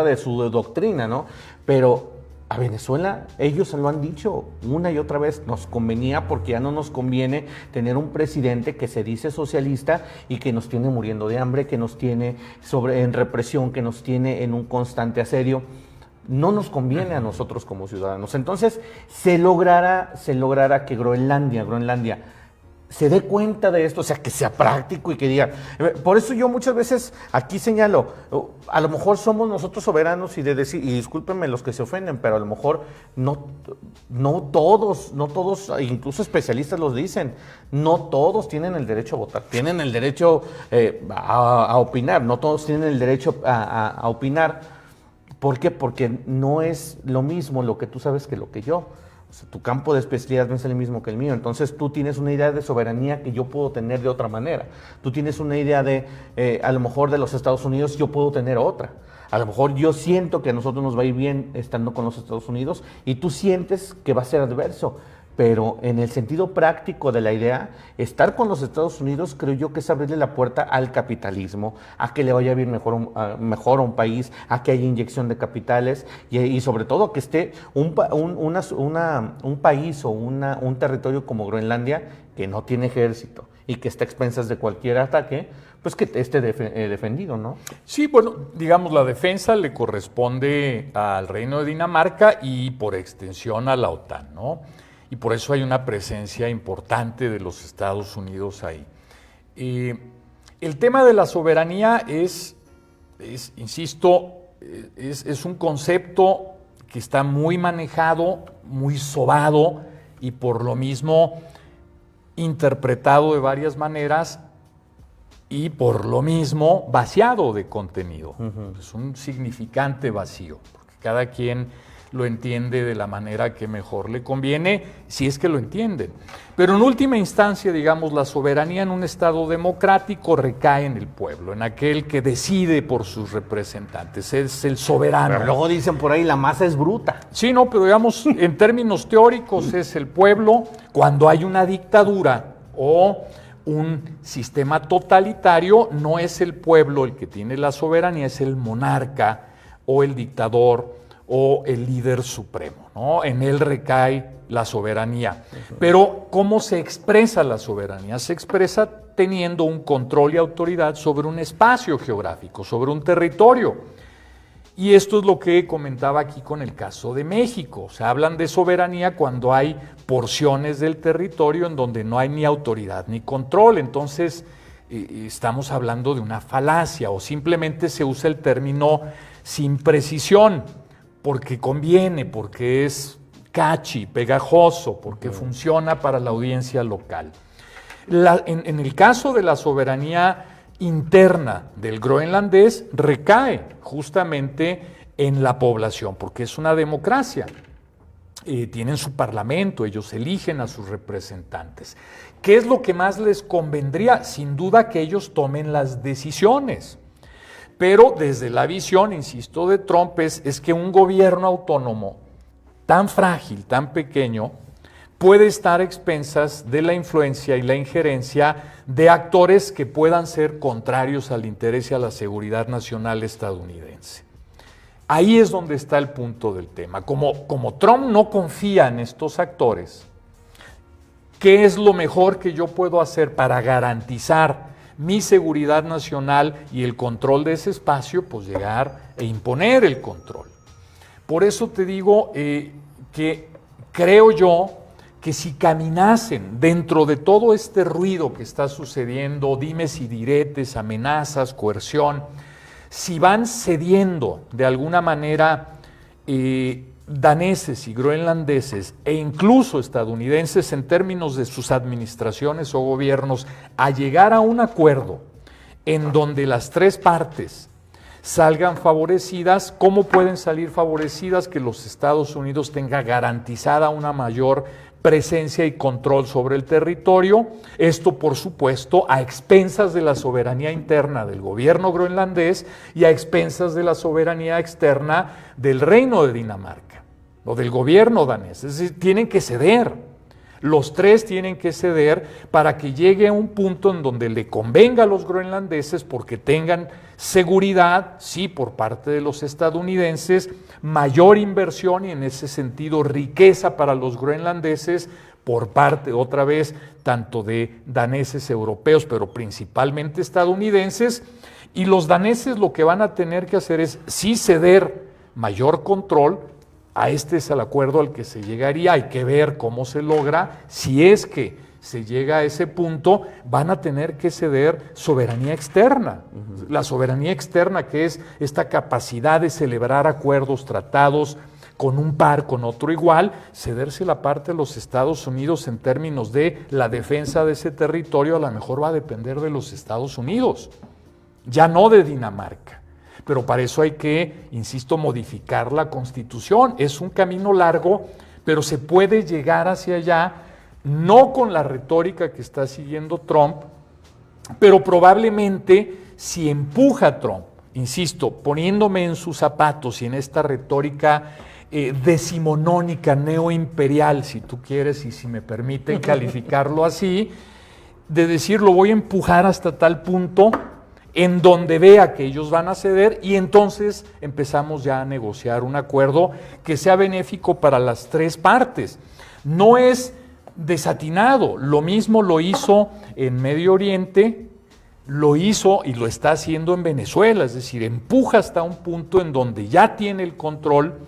B: de su doctrina, ¿no? Pero a Venezuela, ellos se lo han dicho una y otra vez, nos convenía porque ya no nos conviene tener un presidente que se dice socialista y que nos tiene muriendo de hambre, que nos tiene en represión, que nos tiene en un constante asedio. No nos conviene a nosotros como ciudadanos. Entonces, se lograra que Groenlandia se dé cuenta de esto, o sea, que sea práctico y que diga. Por eso yo muchas veces aquí señalo, a lo mejor somos nosotros soberanos y discúlpenme los que se ofenden, pero a lo mejor no todos, incluso especialistas los dicen, no todos tienen el derecho a votar, tienen el derecho a opinar, no todos tienen el derecho a opinar. ¿Por qué? Porque no es lo mismo lo que tú sabes que lo que yo. O sea, tu campo de especialidad no es el mismo que el mío, entonces tú tienes una idea de soberanía que yo puedo tener de otra manera. Tú tienes una idea a lo mejor de los Estados Unidos, yo puedo tener otra. A lo mejor yo siento que a nosotros nos va a ir bien estando con los Estados Unidos y tú sientes que va a ser adverso. Pero en el sentido práctico de la idea, estar con los Estados Unidos creo yo que es abrirle la puerta al capitalismo, a que le vaya bien mejor a un país, a que haya inyección de capitales y sobre todo que esté un país o un territorio como Groenlandia que no tiene ejército y que está a expensas de cualquier ataque, pues que esté defendido, ¿no?
C: Sí, bueno, digamos, la defensa le corresponde al Reino de Dinamarca y por extensión a la OTAN, ¿no? Y por eso hay una presencia importante de los Estados Unidos ahí. El tema de la soberanía insisto, es un concepto que está muy manejado, muy sobado y por lo mismo interpretado de varias maneras y por lo mismo vaciado de contenido. Es un significante vacío, porque cada quien lo entiende de la manera que mejor le conviene, si es que lo entienden. Pero en última instancia, digamos, la soberanía en un Estado democrático recae en el pueblo, en aquel que decide por sus representantes, es el soberano.
B: Pero luego dicen por ahí, la masa es bruta.
C: Sí, no, pero digamos, en términos teóricos es el pueblo. Cuando hay una dictadura o un sistema totalitario, no es el pueblo el que tiene la soberanía, es el monarca o el dictador o el líder supremo, ¿no? En él recae la soberanía. Pero, ¿cómo se expresa la soberanía? Se expresa teniendo un control y autoridad sobre un espacio geográfico, sobre un territorio. Y esto es lo que comentaba aquí con el caso de México. O sea, hablan de soberanía cuando hay porciones del territorio en donde no hay ni autoridad ni control. Entonces, estamos hablando de una falacia o simplemente se usa el término sin precisión, porque conviene, porque es catchy, pegajoso, porque funciona para la audiencia local. En el caso de la soberanía interna del groenlandés, recae justamente en la población, porque es una democracia. Tienen su parlamento, ellos eligen a sus representantes. ¿Qué es lo que más les convendría? Sin duda que ellos tomen las decisiones. Pero desde la visión, insisto, de Trump es que un gobierno autónomo tan frágil, tan pequeño, puede estar a expensas de la influencia y la injerencia de actores que puedan ser contrarios al interés y a la seguridad nacional estadounidense. Ahí es donde está el punto del tema. Como Trump no confía en estos actores, ¿qué es lo mejor que yo puedo hacer para garantizar mi seguridad nacional y el control de ese espacio? Pues llegar e imponer el control. Por eso te digo que creo yo que si caminasen dentro de todo este ruido que está sucediendo, dimes y diretes, amenazas, coerción, si van cediendo de alguna manera daneses y groenlandeses e incluso estadounidenses en términos de sus administraciones o gobiernos a llegar a un acuerdo en donde las tres partes salgan favorecidas. ¿Cómo pueden salir favorecidas? Que los Estados Unidos tengan garantizada una mayor presencia y control sobre el territorio. Esto, por supuesto, a expensas de la soberanía interna del gobierno groenlandés y a expensas de la soberanía externa del Reino de Dinamarca o del gobierno danés. Es decir, tienen que ceder. Los tres tienen que ceder para que llegue a un punto en donde le convenga a los groenlandeses, porque tengan seguridad, sí, por parte de los estadounidenses, mayor inversión y en ese sentido riqueza para los groenlandeses por parte, otra vez, tanto de daneses, europeos, pero principalmente estadounidenses. Y los daneses lo que van a tener que hacer es sí ceder mayor control. Este es el acuerdo al que se llegaría, hay que ver cómo se logra. Si es que se llega a ese punto, van a tener que ceder soberanía externa. La soberanía externa, que es esta capacidad de celebrar acuerdos, tratados con un par, con otro igual, cederse la parte de los Estados Unidos en términos de la defensa de ese territorio, a lo mejor va a depender de los Estados Unidos, ya no de Dinamarca. Pero para eso hay que, insisto, modificar la Constitución. Es un camino largo, pero se puede llegar hacia allá, no con la retórica que está siguiendo Trump, pero probablemente si empuja a Trump, insisto, poniéndome en sus zapatos y en esta retórica decimonónica, neoimperial, si tú quieres y si me permiten calificarlo así, de decir lo voy a empujar hasta tal punto en donde vea que ellos van a ceder y entonces empezamos ya a negociar un acuerdo que sea benéfico para las tres partes. No es desatinado, lo mismo lo hizo en Medio Oriente, lo hizo y lo está haciendo en Venezuela, es decir, empuja hasta un punto en donde ya tiene el control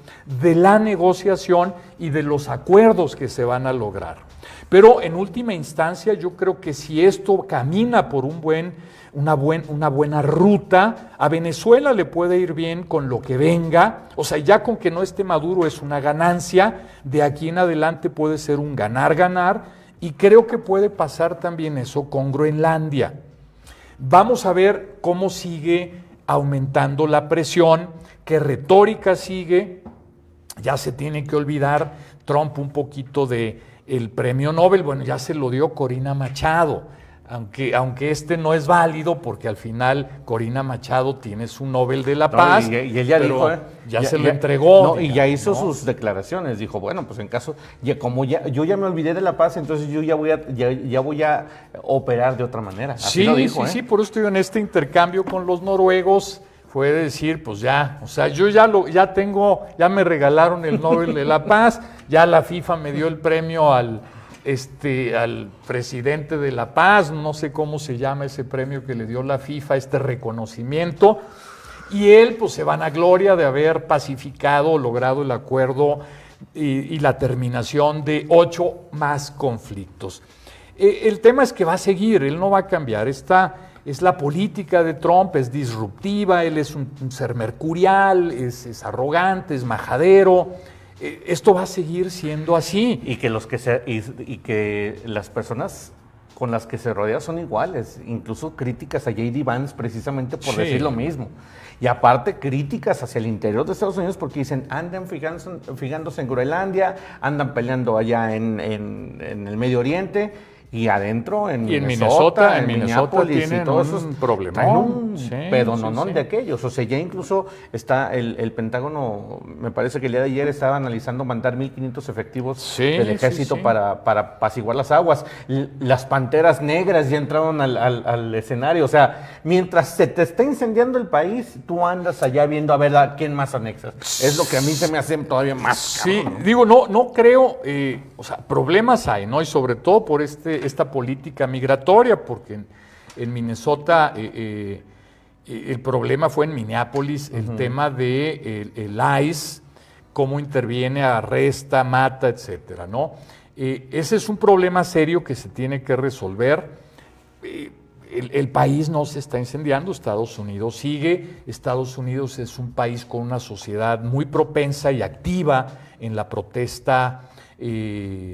C: de la negociación y de los acuerdos que se van a lograr. Pero en última instancia yo creo que si esto camina por una buena ruta, a Venezuela le puede ir bien con lo que venga, o sea, ya con que no esté Maduro es una ganancia, de aquí en adelante puede ser un ganar-ganar, y creo que puede pasar también eso con Groenlandia. Vamos a ver cómo sigue aumentando la presión, qué retórica sigue. Ya se tiene que olvidar Trump un poquito de el premio Nobel, bueno, ya se lo dio Corina Machado, aunque este no es válido porque al final Corina Machado tiene su Nobel de la Paz.
B: Y él ya dijo,
C: ya se lo entregó.
B: No, y ya hizo sus declaraciones, dijo, bueno, pues en caso, como yo ya me olvidé de la paz, entonces yo ya voy a operar de otra manera. Así lo dijo,
C: sí, por eso estoy en este intercambio con los noruegos. Fue decir, pues ya, o sea, yo ya me regalaron el Nobel de la Paz, ya la FIFA me dio el premio al presidente de la Paz, no sé cómo se llama ese premio que le dio la FIFA, este reconocimiento, y él pues se vanagloria de haber pacificado, logrado el acuerdo y la terminación de 8 más conflictos. El tema es que va a seguir, él no va a cambiar, es la política de Trump, es disruptiva, él es un ser mercurial, es arrogante, es majadero. Esto va a seguir siendo así.
B: Y que las personas con las que se rodea son iguales, incluso críticas a J.D. Vance precisamente por decir lo mismo. Y aparte críticas hacia el interior de Estados Unidos porque dicen, andan fijándose en Groenlandia, andan peleando allá en el Medio Oriente. Y adentro, en Minnesota, en Minneapolis
C: tienen
B: y todo eso,
C: un problema.
B: traen un pedononón de aquellos. O sea, ya incluso está el Pentágono, me parece que el día de ayer estaba analizando mandar 1,500 efectivos del ejército para apaciguar las aguas. Las panteras negras ya entraron al escenario. O sea, mientras se te está incendiando el país, tú andas allá viendo a ver a quién más anexas. Es lo que a mí se me hace todavía más.
C: Sí, cabrón. Digo, no creo, o sea, problemas hay, ¿no? Y sobre todo por esta política migratoria, porque en Minnesota el problema fue en Minneapolis, el tema de el ICE, cómo interviene, arresta, mata, etcétera, ¿no? Ese es un problema serio que se tiene que resolver. El país no se está incendiando, Estados Unidos sigue. Estados Unidos es un país con una sociedad muy propensa y activa en la protesta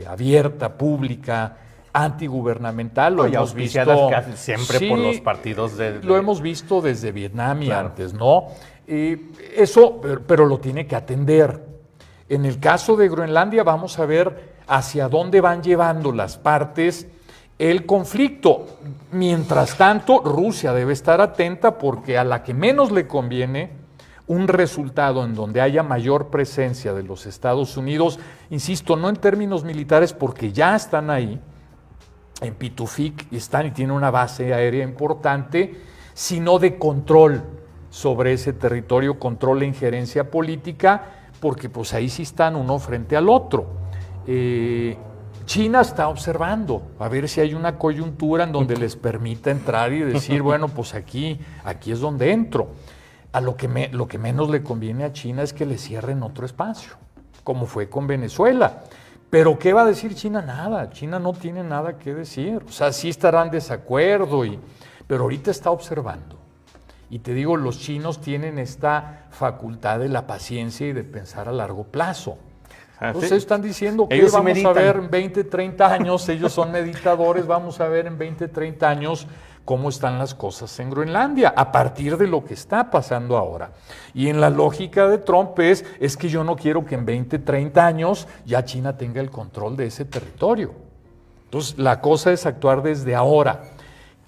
C: abierta, pública, antigubernamental. Lo
B: Y
C: hemos
B: auspiciadas
C: visto
B: casi siempre por los partidos
C: Lo hemos visto desde Vietnam y
B: Claro.
C: antes, ¿no? Eso, pero lo tiene que atender. En el caso de Groenlandia vamos a ver hacia dónde van llevando las partes el conflicto. Mientras tanto, Rusia debe estar atenta porque a la que menos le conviene un resultado en donde haya mayor presencia de los Estados Unidos, insisto, no en términos militares porque ya están ahí, en Pitufik están y tienen una base aérea importante, sino de control sobre ese territorio, control e injerencia política, porque pues ahí sí están uno frente al otro. China está observando a ver si hay una coyuntura en donde les permita entrar y decir, bueno, pues aquí es donde entro. Lo que menos le conviene a China es que le cierren otro espacio, como fue con Venezuela. Pero ¿qué va a decir China? Nada, China no tiene nada que decir. O sea, sí estarán en desacuerdo, pero ahorita está observando. Y te digo, los chinos tienen esta facultad de la paciencia y de pensar a largo plazo. Entonces están diciendo que
B: ellos sí
C: vamos
B: meditan.
C: a ver en 20, 30 años, ellos son meditadores, vamos a ver en 20, 30 años cómo están las cosas en Groenlandia, a partir de lo que está pasando ahora. Y en la lógica de Trump es que yo no quiero que en 20, 30 años ya China tenga el control de ese territorio. Entonces la cosa es actuar desde ahora.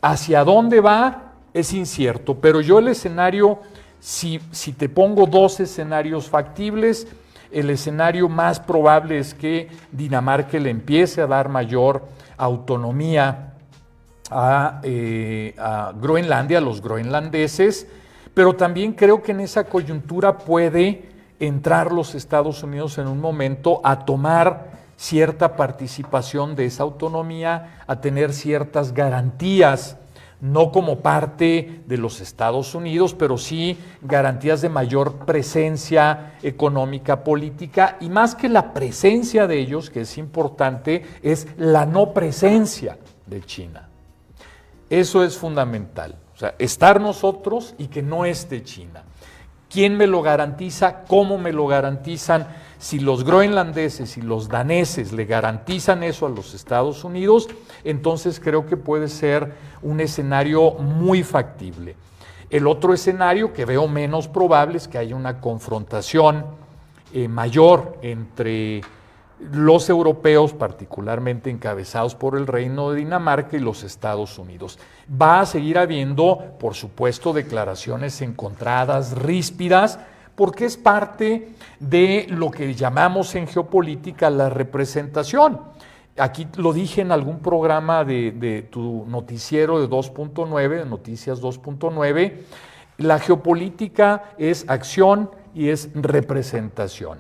C: ¿Hacia dónde va? Es incierto, pero yo el escenario, si te pongo dos escenarios factibles, el escenario más probable es que Dinamarca le empiece a dar mayor autonomía a Groenlandia, a los groenlandeses, pero también creo que en esa coyuntura puede entrar los Estados Unidos en un momento a tomar cierta participación de esa autonomía, a tener ciertas garantías, no como parte de los Estados Unidos, pero sí garantías de mayor presencia económica, política, y más que la presencia de ellos, que es importante, es la no presencia de China. Eso es fundamental, o sea, estar nosotros y que no esté China. ¿Quién me lo garantiza? ¿Cómo me lo garantizan? Si los groenlandeses y los daneses le garantizan eso a los Estados Unidos, entonces creo que puede ser un escenario muy factible. El otro escenario que veo menos probable es que haya una confrontación mayor entre los europeos, particularmente encabezados por el Reino de Dinamarca y los Estados Unidos. Va a seguir habiendo, por supuesto, declaraciones encontradas, ríspidas, porque es parte de lo que llamamos en geopolítica la representación. Aquí lo dije en algún programa de tu noticiero de 2.9, de Noticias 2.9, la geopolítica es acción y es representación.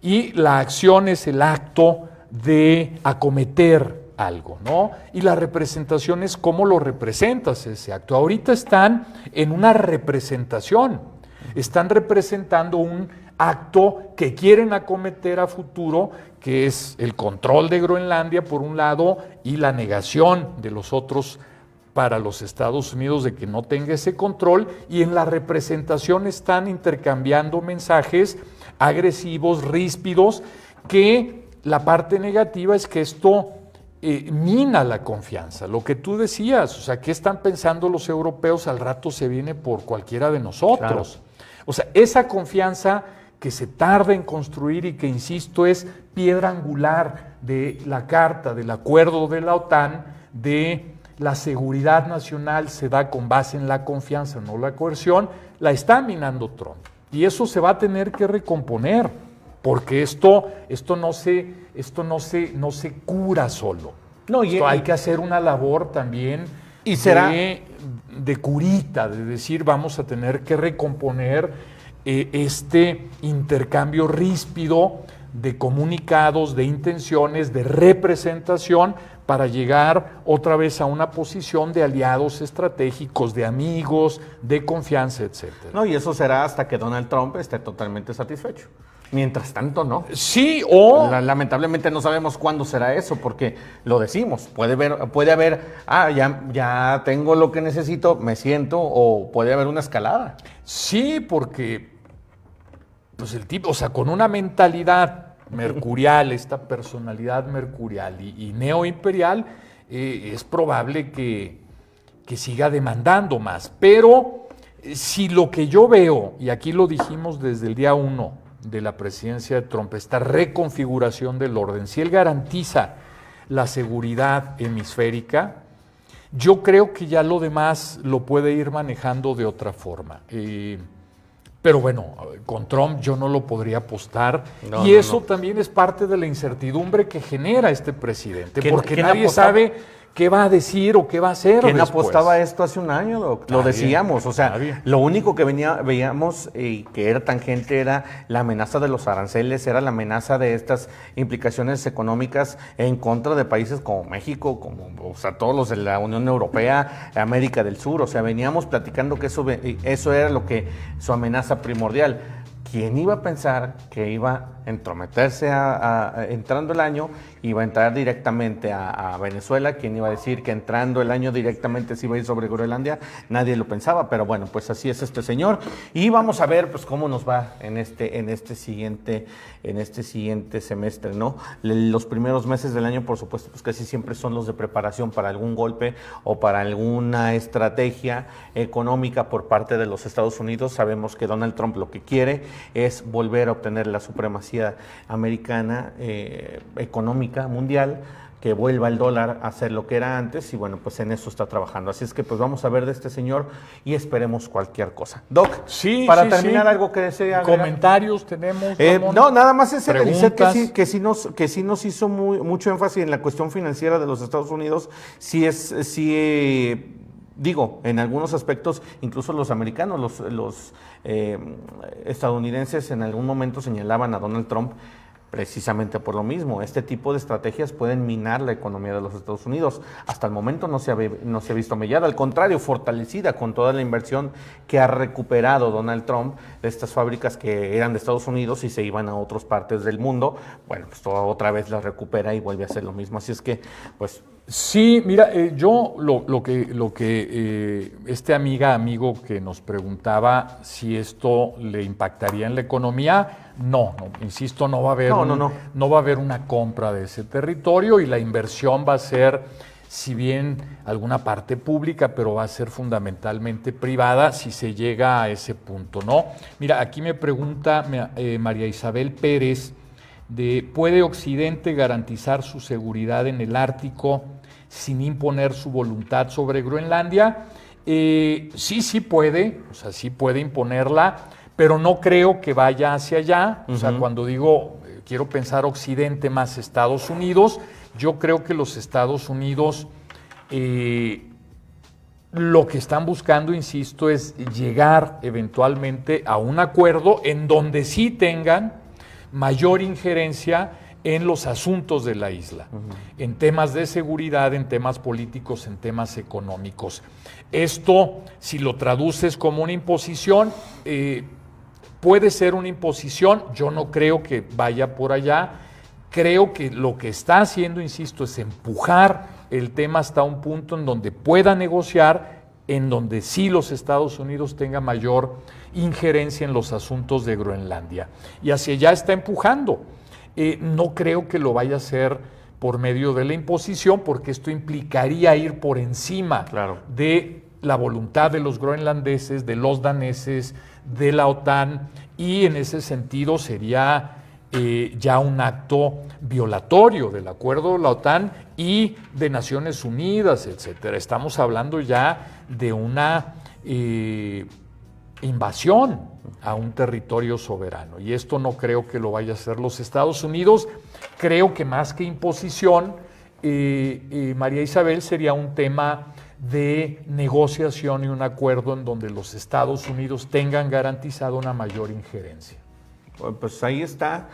C: Y la acción es el acto de acometer algo, ¿no? Y la representación es cómo lo representas ese acto. Ahorita están en una representación, están representando un acto que quieren acometer a futuro, que es el control de Groenlandia por un lado y la negación de los otros para los Estados Unidos de que no tenga ese control, y en la representación están intercambiando mensajes agresivos, ríspidos, que la parte negativa es que esto mina la confianza. Lo que tú decías, o sea, ¿qué están pensando los europeos? Al rato se viene por cualquiera de nosotros. Claro. O sea, esa confianza que se tarda en construir y que, insisto, es piedra angular de la carta, del acuerdo de la OTAN, de la seguridad nacional se da con base en la confianza, no la coerción, la está minando Trump. Y eso se va a tener que recomponer, porque esto no se cura solo. No, hay que hacer una labor también de curita, de decir, vamos a tener que recomponer este intercambio ríspido de comunicados, de intenciones, de representación, para llegar otra vez a una posición de aliados estratégicos, de amigos, de confianza, etcétera.
B: No, y eso será hasta que Donald Trump esté totalmente satisfecho. Mientras tanto, no.
C: Sí, o...
B: Lamentablemente no sabemos cuándo será eso, porque lo decimos, puede haber, ya tengo lo que necesito, me siento, o puede haber una escalada.
C: Sí, porque pues el tipo, o sea, con una mentalidad mercurial, esta personalidad mercurial y neoimperial, es probable que siga demandando más. Pero si lo que yo veo, y aquí lo dijimos desde el día 1 de la presidencia de Trump, esta reconfiguración del orden, si él garantiza la seguridad hemisférica, yo creo que ya lo demás lo puede ir manejando de otra forma. Pero bueno, con Trump yo no lo podría apostar. Y eso también es parte de la incertidumbre que genera este presidente, porque nadie sabe qué va a decir o qué va a hacer.
B: ¿Quién
C: después
B: apostaba esto hace un año, Doc? Lo decíamos, o sea, lo único que veíamos y que era tangente era la amenaza de los aranceles, era la amenaza de estas implicaciones económicas en contra de países como México, como, o sea, todos los de la Unión Europea, América del Sur, o sea, veníamos platicando que eso era lo que su amenaza primordial. ¿Quién iba a pensar que iba a entrometerse entrando el año, iba a entrar directamente a Venezuela? ¿Quién iba a decir que entrando el año directamente se iba a ir sobre Groenlandia? Nadie lo pensaba, pero bueno, pues así es este señor. Y vamos a ver pues cómo nos va en este siguiente semestre, ¿no? Los primeros meses del año, por supuesto, pues casi siempre son los de preparación para algún golpe o para alguna estrategia económica por parte de los Estados Unidos. Sabemos que Donald Trump lo que quiere es volver a obtener la supremacía americana económica mundial, que vuelva el dólar a ser lo que era antes, y bueno, pues en eso está trabajando. Así es que pues vamos a ver de este señor y esperemos cualquier cosa. Doc, para terminar, algo que desea agregar.
C: ¿Comentarios tenemos?
B: No, nada más ese de Lisette que sí nos hizo mucho énfasis en la cuestión financiera de los Estados Unidos. Digo, en algunos aspectos, incluso los americanos, los estadounidenses en algún momento señalaban a Donald Trump precisamente por lo mismo. Este tipo de estrategias pueden minar la economía de los Estados Unidos. Hasta el momento no se ha visto mellada, al contrario, fortalecida con toda la inversión que ha recuperado Donald Trump de estas fábricas que eran de Estados Unidos y se iban a otras partes del mundo. Bueno, pues otra vez la recupera y vuelve a hacer lo mismo. Así es que, pues...
C: Sí, mira, yo lo que este amigo que nos preguntaba si esto le impactaría en la economía, no, insisto, no va a haber no va a haber una compra de ese territorio, y la inversión va a ser, si bien alguna parte pública, pero va a ser fundamentalmente privada si se llega a ese punto, ¿no? Mira, aquí me pregunta María Isabel Pérez, ¿puede Occidente garantizar su seguridad en el Ártico sin imponer su voluntad sobre Groenlandia? Sí puede, o sea, sí puede imponerla, pero no creo que vaya hacia allá. O sea, cuando digo, quiero pensar Occidente más Estados Unidos, yo creo que los Estados Unidos lo que están buscando, insisto, es llegar eventualmente a un acuerdo en donde sí tengan mayor injerencia en los asuntos de la isla, en temas de seguridad, en temas políticos, en temas económicos. Esto, si lo traduces como una imposición, puede ser una imposición. Yo no creo que vaya por allá. Creo que lo que está haciendo, insisto, es empujar el tema hasta un punto en donde pueda negociar, en donde sí los Estados Unidos tengan mayor injerencia en los asuntos de Groenlandia. Y hacia allá está empujando. No creo que lo vaya a hacer por medio de la imposición, porque esto implicaría ir por encima de la voluntad de los groenlandeses, de los daneses, de la OTAN, y en ese sentido sería ya un acto violatorio del acuerdo de la OTAN y de Naciones Unidas, etcétera. Estamos hablando ya de una invasión a un territorio soberano, y esto no creo que lo vaya a hacer los Estados Unidos. Creo que más que imposición, María Isabel, sería un tema de negociación y un acuerdo en donde los Estados Unidos tengan garantizado una mayor injerencia.
B: Pues ahí está.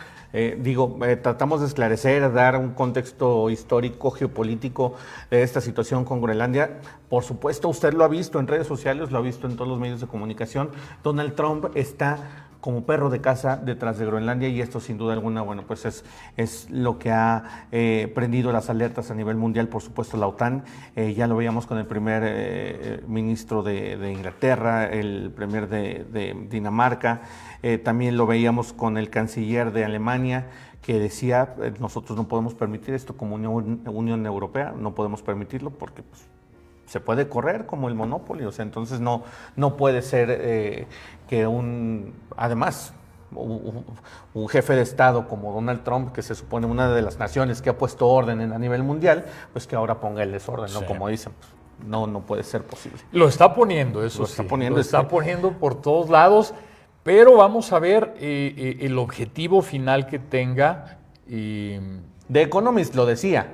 B: Tratamos de esclarecer, dar un contexto histórico, geopolítico de esta situación con Groenlandia. Por supuesto, usted lo ha visto en redes sociales, lo ha visto en todos los medios de comunicación. Donald Trump está como perro de casa detrás de Groenlandia, y esto sin duda alguna, bueno, pues es lo que ha prendido las alertas a nivel mundial, por supuesto la OTAN. Ya lo veíamos con el primer ministro de Inglaterra, el primer de Dinamarca, también lo veíamos con el canciller de Alemania, que decía, nosotros no podemos permitir esto como Unión Europea, no podemos permitirlo porque pues, se puede correr como el Monopoly, o sea, entonces no puede ser que además, un jefe de Estado como Donald Trump, que se supone una de las naciones que ha puesto orden a nivel mundial, pues que ahora ponga el desorden, ¿no? Sí. Como dicen, pues, no puede ser posible.
C: Lo está poniendo, eso
B: lo
C: sí,
B: está
C: poniendo por todos lados, pero vamos a ver el objetivo final que tenga.
B: The Economist lo decía,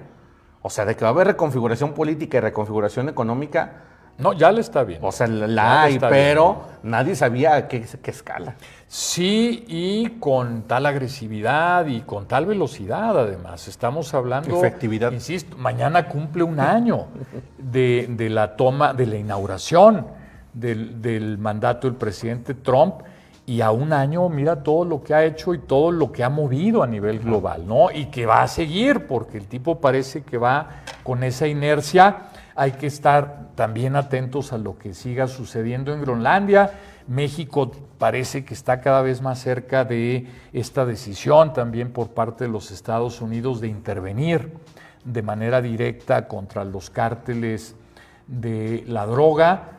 B: o sea, de que va a haber reconfiguración política y reconfiguración económica.
C: No, ya le está bien.
B: O sea, la hay, pero nadie sabía a qué escala.
C: Sí, y con tal agresividad y con tal velocidad, además. Estamos hablando,
B: efectividad.
C: Insisto, mañana cumple un año de la inauguración del mandato del presidente Trump, y a un año, mira todo lo que ha hecho y todo lo que ha movido a nivel global, ¿no? Y que va a seguir, porque el tipo parece que va con esa inercia. Hay que estar también atentos a lo que siga sucediendo en Groenlandia. México parece que está cada vez más cerca de esta decisión también por parte de los Estados Unidos de intervenir de manera directa contra los cárteles de la droga.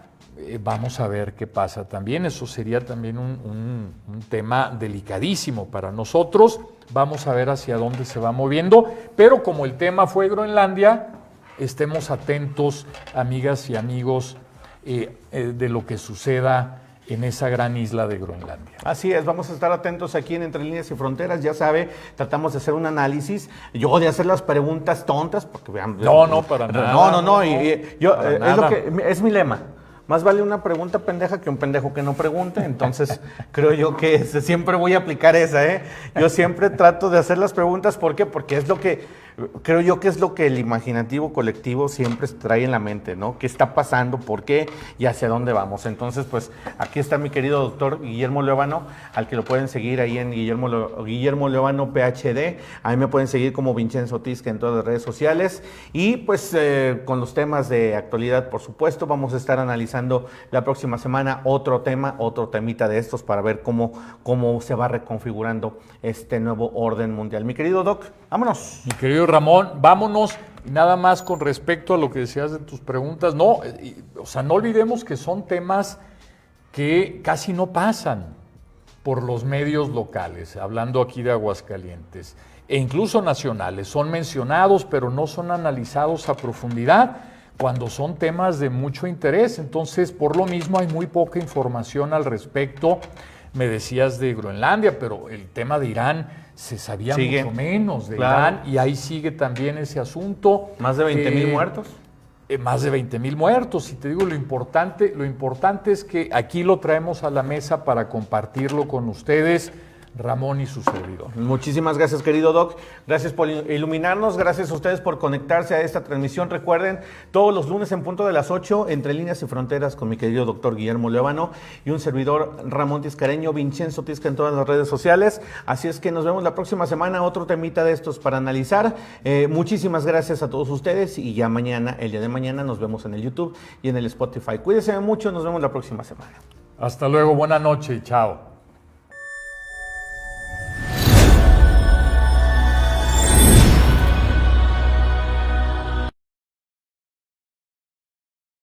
C: Vamos a ver qué pasa también. Eso sería también un tema delicadísimo para nosotros. Vamos a ver hacia dónde se va moviendo. Pero como el tema fue Groenlandia, estemos atentos, amigas y amigos, de lo que suceda en esa gran isla de Groenlandia.
B: Así es, vamos a estar atentos aquí en Entre Líneas y Fronteras. Ya sabe, tratamos de hacer un análisis, yo de hacer las preguntas tontas, porque vean.
C: No, para nada.
B: No, y yo, es mi lema. Más vale una pregunta pendeja que un pendejo que no pregunte, entonces creo yo que siempre voy a aplicar esa, Yo siempre trato de hacer las preguntas, ¿por qué? Porque es lo que, creo yo que es lo que el imaginativo colectivo siempre trae en la mente, ¿no? ¿Qué está pasando? ¿Por qué? ¿Y hacia dónde vamos? Entonces, pues, aquí está mi querido doctor Guillermo Luevano, al que lo pueden seguir ahí en Guillermo Luevano PhD, a mí me pueden seguir como Vincenzo Tisca en todas las redes sociales, y pues con los temas de actualidad, por supuesto, vamos a estar analizando la próxima semana otro temita de estos para ver cómo se va reconfigurando este nuevo orden mundial. Mi querido Doc, vámonos.
C: Mi querido Ramón, vámonos. Y nada más con respecto a lo que decías de tus preguntas, no olvidemos que son temas que casi no pasan por los medios locales, hablando aquí de Aguascalientes, e incluso nacionales. Son mencionados, pero no son analizados a profundidad cuando son temas de mucho interés. Entonces, por lo mismo, hay muy poca información al respecto. Me decías de Groenlandia, pero el tema de Irán se sabía mucho menos de Irán, y ahí sigue también ese asunto.
B: ¿Más de 20,000 muertos?
C: Más de 20,000 muertos, y te digo, lo importante es que aquí lo traemos a la mesa para compartirlo con ustedes, Ramón y su servidor.
B: Muchísimas gracias, querido Doc. Gracias por iluminarnos, gracias a ustedes por conectarse a esta transmisión. Recuerden, todos los lunes en punto de las 8, Entre Líneas y Fronteras, con mi querido doctor Guillermo Luevano y un servidor Ramón Tiscareño, Vincenzo Tisca en todas las redes sociales. Así es que nos vemos la próxima semana, otro temita de estos para analizar. Muchísimas gracias a todos ustedes, y ya mañana, el día de mañana, nos vemos en el YouTube y en el Spotify. Cuídense mucho, nos vemos la próxima semana.
C: Hasta luego, buena noche y chao.